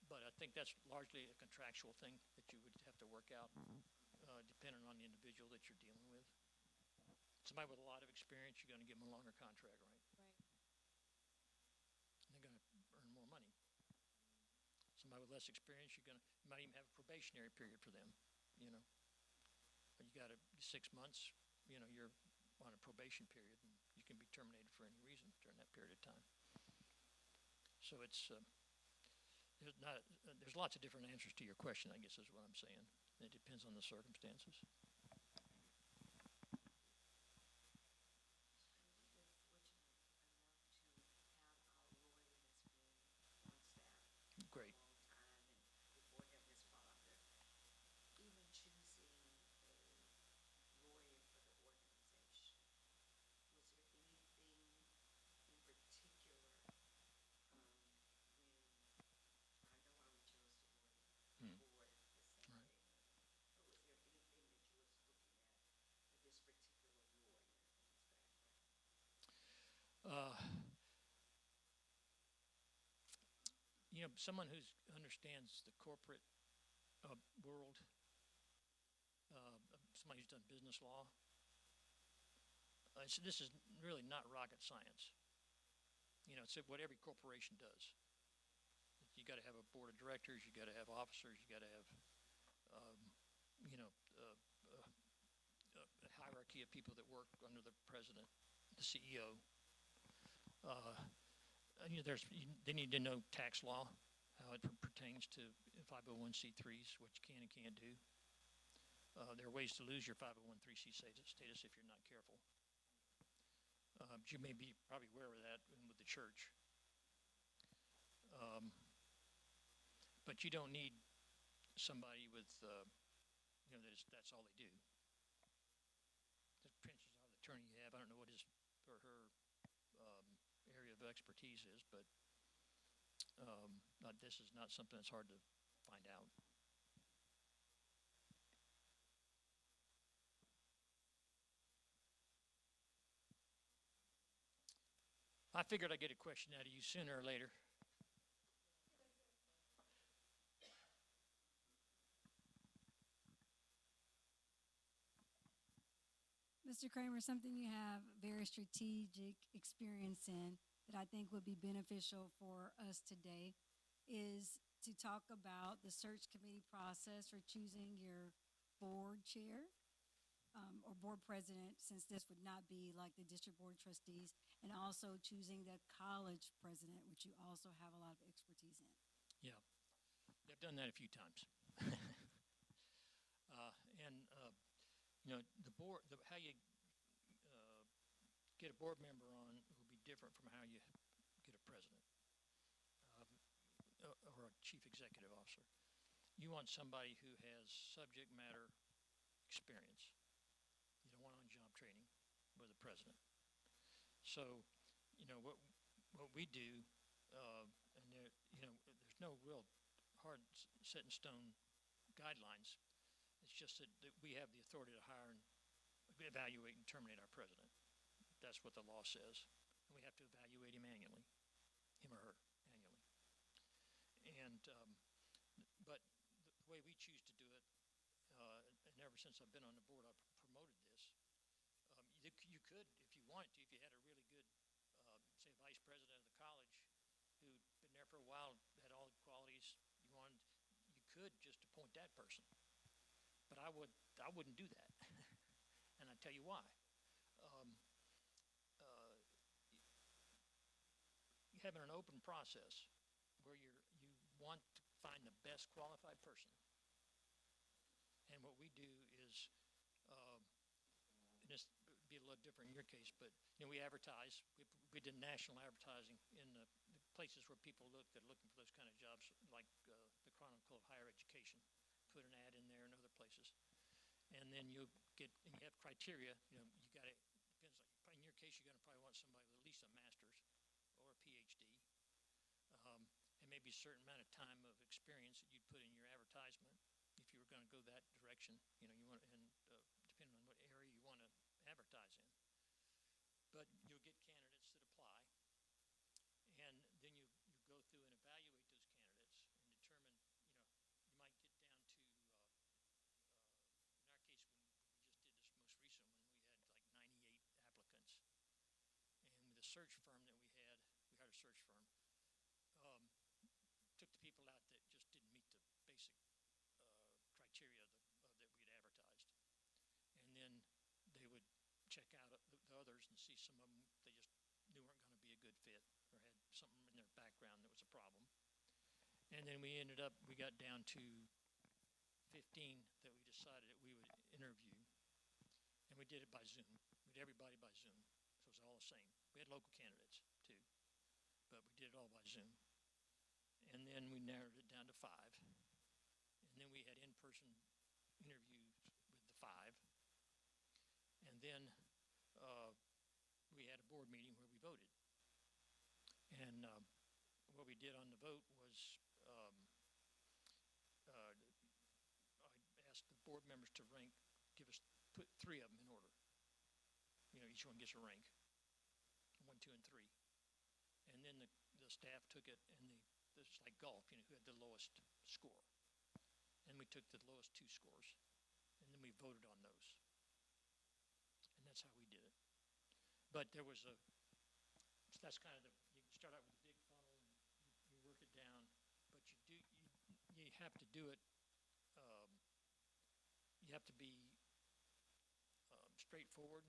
But I think that's largely a contractual thing that you would have to work out, depending on the individual that you're dealing with. Somebody with a lot of experience, you're going to give them a longer contract, right?
Right.
And they're going to earn more money. Somebody with less experience, you might even have a probationary period for them, But you got 6 months, you're on a probation period, and you can be terminated for any reason during that period of time. So it's there's lots of different answers to your question, I guess is what I'm saying. It depends on the circumstances. Great. Someone who understands the corporate world, somebody who's done business law. So this is really not rocket science. It's what every corporation does. You got to have a board of directors. You got to have officers. You got to have, a hierarchy of people that work under the president. the CEO. They need to know tax law, how it pertains to 501c3s, what you can and can't do. There are ways to lose your 501c3 status if you're not careful. But you may be probably aware of that with the church. But you don't need somebody with, that's all they do. Depends on the attorney you have. I don't know what his or her area of expertise is, but this is not something that's hard to find out. I figured I'd get a question out of you sooner or later.
Mr. Cramer, something you have very strategic experience in that I think would be beneficial for us today is to talk about the search committee process for choosing your board chair or board president, since this would not be like the district board of trustees, and also choosing the college president, which you also have a lot of expertise in.
Yeah, I've done that a few times. The board, how you get a board member on will be different from how you get a president or a chief executive officer. You want somebody who has subject matter experience. You don't want on-job training with a president. So, what we do, and there's no real hard set in stone guidelines. It's just that we have the authority to hire and evaluate and terminate our president. That's what the law says. And we have to evaluate him annually, him or her annually. And but the way we choose to do it, and ever since I've been on the board, I've promoted this. You could, if you wanted to, if you had a really good, say, vice president of the college who'd been there for a while, had all the qualities you wanted, you could just appoint that person. But I wouldn't do that, and I tell you why. Having an open process where you want to find the best qualified person, and what we do is, and this would be a little different in your case, but we advertise. We did national advertising in the places where people that are looking for those kind of jobs, like the Chronicle of Higher Education. Put an ad in there and other places, and then you have criteria. You got to, depends. In your case, you're going to probably want somebody with at least a master's or a PhD, and maybe a certain amount of time of experience that you'd put in your advertisement if you were going to go that direction. You want, and depending on what area you want to advertise in. But you'll get candidates that apply, and then you go through and evaluate those candidates and determine. You might get down to, in our case, when we just did this most recent one, we had like 98 applicants. And with the search firm that we hired a search firm, took the people out that just didn't meet the basic criteria that we'd advertised. And then they would check out the others and see some of them they just knew weren't going to be a good fit or had something in their background that was a problem. And then we got down to 15 that we decided that we would interview. And we did it by Zoom. We did everybody by Zoom. So it was all the same. We had local candidates too, but we did it all by Zoom. And then we narrowed it down to 5. And then we had in-person interviews with the 5. And then we had a board meeting where we voted. And what we did on the vote was I asked the board members to put 3 of them in order. Each one gets a rank, 1, 2, and 3. And then the staff took it, and it's like golf, who had the lowest score. And we took the lowest 2 scores, and then we voted on those. And that's how we did it. But that's kind of you start out with a big funnel, and you work it down, but you have to do it, you have to be straightforward,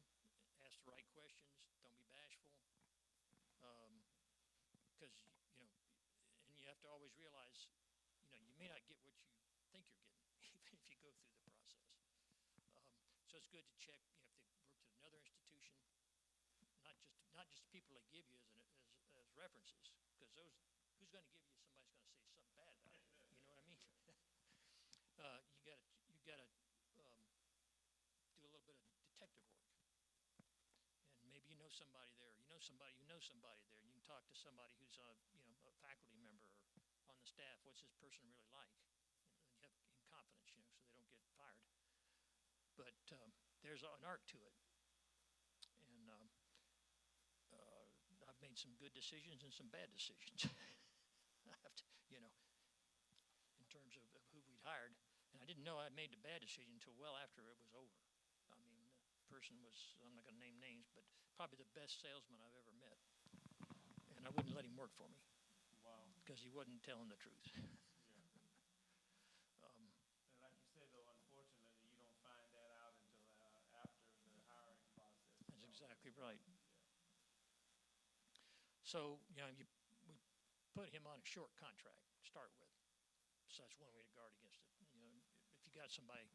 ask the right questions, don't be bashful. Because, you know, and you have to always realize, you know, you may not get what you think you're getting, even if you go through the process. So it's good to check, you know, if they worked at another institution, not just people they give you as references, because who's going to give you somebody's going to say something bad about it? You know what I mean? You gotta do a little bit of detective work, and maybe you know somebody there, you know somebody who knows somebody there, and you can talk to somebody who's a faculty member or on the staff. What's this person really like? And you have in confidence, you know, so they don't get fired. But there's an art to it, and I've made some good decisions and some bad decisions. I have to, you know, in terms of who we'd hired, and I didn't know I made the bad decision until well after it was over. I mean, the person was, I'm not going to name names, but probably the best salesman I've ever met, and I wouldn't let him work for me.
Wow.
Because he wasn't telling the truth.
Yeah. And like you said, though, unfortunately, you don't find that out until after the hiring process.
That's exactly right.
Yeah.
So, you know, we put him on a short contract to start with. So that's one way to guard against it. You know, if you got somebody,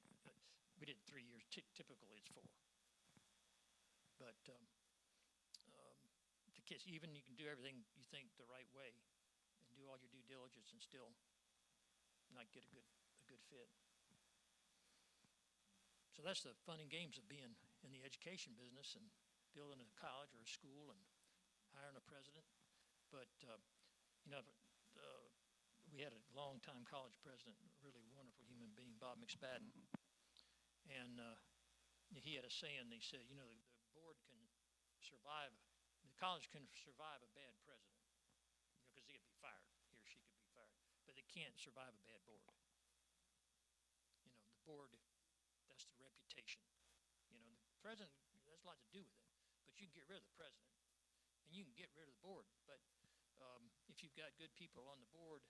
we did 3 years, typically it's 4. But the case, even you can do everything you think the right way and do all your due diligence and still not get a good fit. So that's the fun and games of being in the education business and building a college or a school and hiring a president. But, you know, we had a long-time college president, a really wonderful human being, Bob McSpadden. And he had a saying, he said, you know, the board can survive, the college can survive a bad president, you know, because he could be fired, he or she could be fired, but they can't survive a bad board. You know, the board, that's the reputation. You know, the president, that's a lot to do with it, but you can get rid of the president, and you can get rid of the board, but if you've got good people on the board,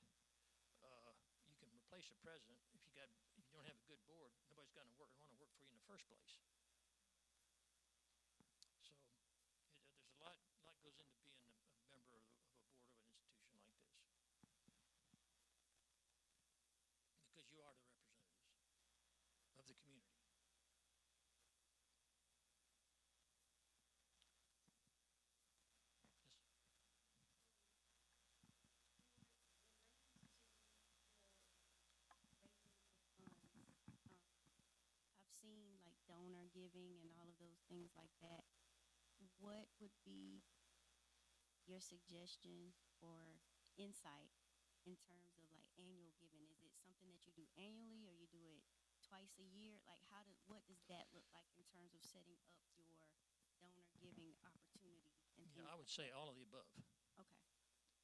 you can replace a president. If you don't have a good board, nobody's going to want to work for you in the first place. So there's a lot goes into being a member of a board of an institution like this, because you are the representatives of the community.
I've seen like donor giving and all of those things like that. What would be your suggestion or insight in terms of like annual giving? Is it something that you do annually or you do it twice a year? Like what does that look like in terms of setting up your donor giving opportunity? And
Yeah, I would say all of the above.
Okay.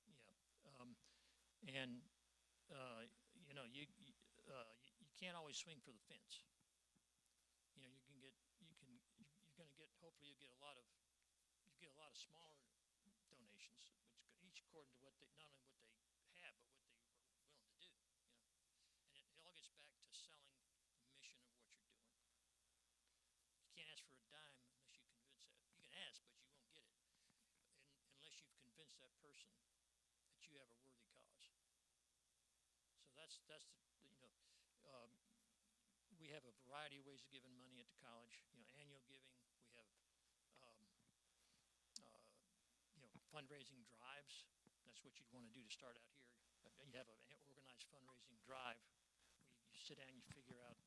Yeah, and you know, you can't always swing for the fence. You know, you're going to get. Hopefully, you get a lot of smaller donations, which each according to what they not only what they have, but what they were willing to do. You know, and it all gets back to selling the mission of what you're doing. You can't ask for a dime unless you convince that. You can ask, but you won't get it unless you've convinced that person that you have a worthy cause. So that's you know, we have a variety of ways of giving money at the college. You know, annual giving. We have you know, fundraising drives. That's what you'd want to do to start out here. You have an organized fundraising drive where you sit down and you figure out,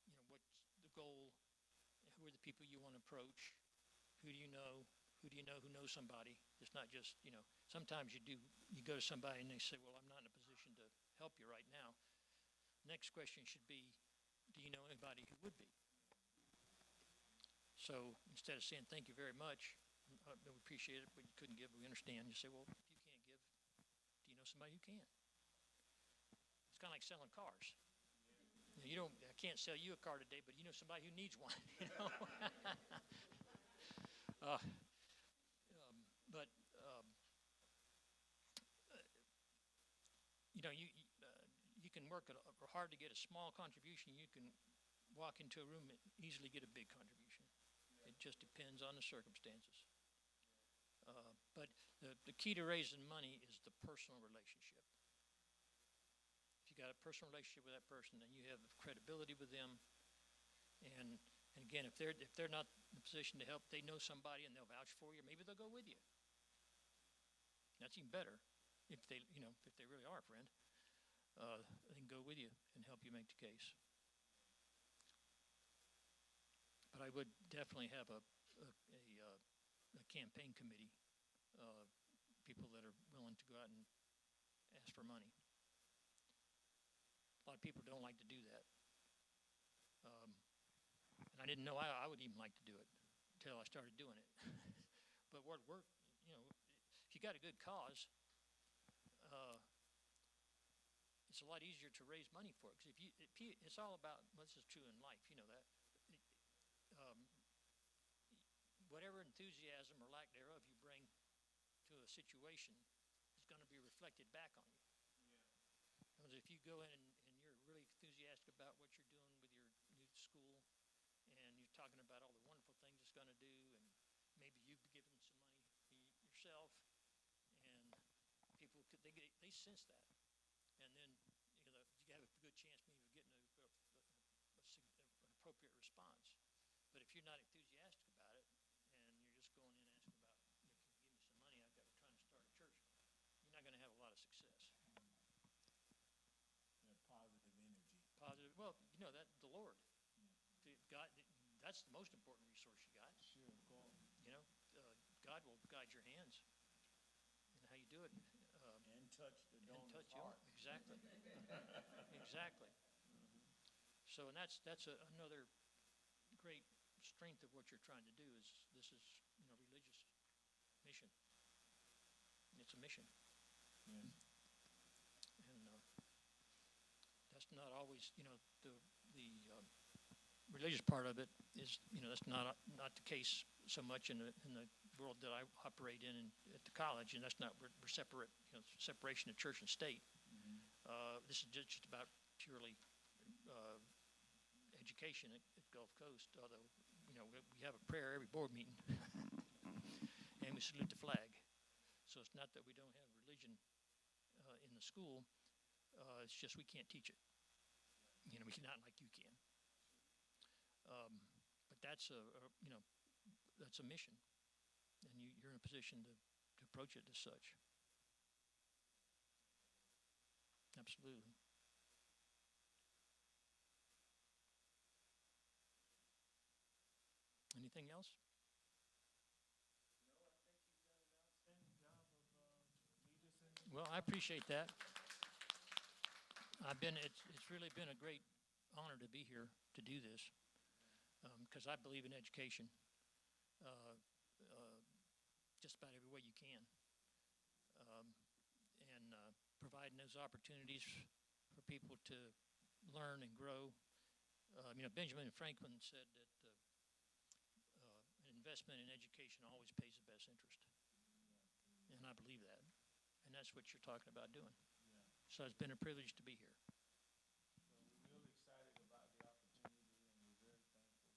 you know, what's the goal, who are the people you want to approach, who do you know who knows somebody. It's not just, you know, sometimes you go to somebody and they say, well, I'm not in a position to help you right now. Next question should be, do you know anybody who would be? So instead of saying thank you very much, we appreciate it, but you couldn't give, we understand. You say, well, if you can't give, do you know somebody who can? It's kind of like selling cars. You know, I can't sell you a car today, but you know somebody who needs one. You know? But you know, you can work hard to get a small contribution. You can walk into a room and easily get a big contribution. It just depends on the circumstances. But the key to raising money is the personal relationship. If you got a personal relationship with that person, then you have credibility with them. And again, if they're not in a position to help, they know somebody and they'll vouch for you. Maybe they'll go with you. That's even better if they really are a friend. They can go with you and help you make the case. But I would definitely have a campaign committee, people that are willing to go out and ask for money. A lot of people don't like to do that. And I didn't know I would even like to do it until I started doing it. But what worked, if you got a good cause, it's a lot easier to raise money for it. Because it's all about, this is true in life, you know that. Whatever enthusiasm or lack thereof you bring to a situation is going to be reflected back on you. Because if you go in and you're really enthusiastic about what you're doing with your new school, and you're talking about all the wonderful things it's going to do, and maybe you've given some money yourself, and people they sense that, and then you have a good chance maybe of getting an appropriate response. But if you're not enthusiastic about it, and you're just going in asking about, can you give me some money? I've got to try and start a church. You're not going to have a lot of success.
That positive energy.
Positive. Well, that the Lord, God, that's the most important resource you got.
Sure, of course.
God will guide your hands and how you do it.
And touch the donor's
heart. Exactly. Exactly. So, and that's another great strength of what you're trying to do is this is religious mission. It's a mission.
Yes.
And that's not always the religious part of it is that's not the case so much in the world that I operate in at the college, and that's not we're separate separation of church and state.
Mm-hmm.
This is just about purely education at Gulf Coast, although we have a prayer every board meeting and we salute the flag. So it's not that we don't have religion in the school, it's just we can't teach it. We cannot like you can. But that's that's a mission, and you're in a position to approach it as such. Absolutely. Anything else?
No, I think you've done an outstanding job of leading us in.
Well, I appreciate that. It's really been a great honor to be here to do this, because I believe in education just about every way you can, and providing those opportunities for people to learn and grow. Benjamin Franklin said that an investment in education always pays the best interest, and I believe that, and that's what you're talking about doing.
Yeah.
So it's been a privilege to be here.
So we're really excited about the opportunity, and we're very thankful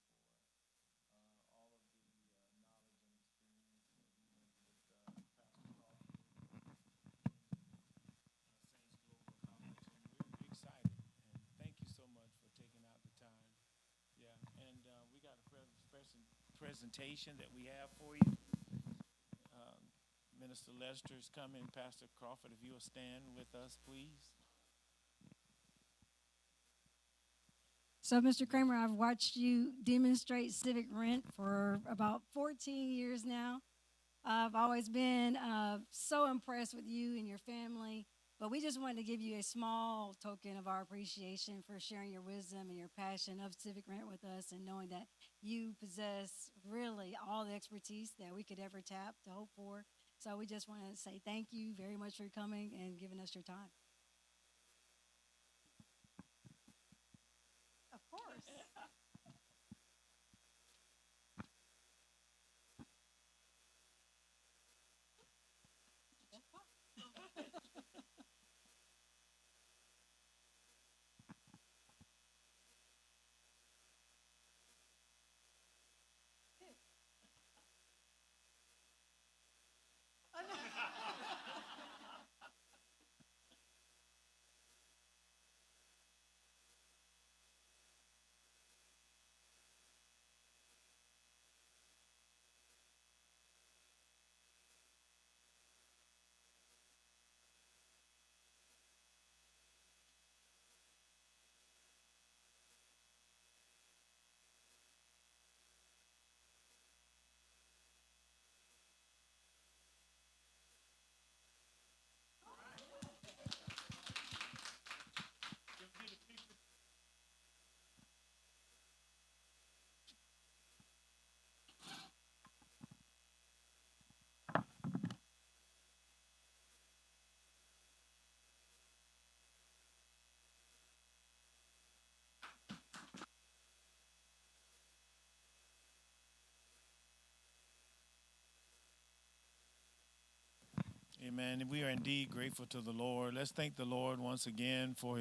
for all of the knowledge and experience that you went with Pastor Crawford and Saints Global College. And we're excited, and thank you so much for taking out the time. Yeah, and we got a presentation that we have for you. Minister Lester's coming. Pastor Crawford, if you'll stand with us, please.
So, Mr. Cramer, I've watched you demonstrate civic rent for about 14 years now. I've always been so impressed with you and your family, but we just wanted to give you a small token of our appreciation for sharing your wisdom and your passion of civic rent with us, and knowing that you possess really all the expertise that we could ever tap to hope for. So we just want to say thank you very much for coming and giving us your time. Of course.
Amen. We are indeed grateful to the Lord. Let's thank the Lord once again for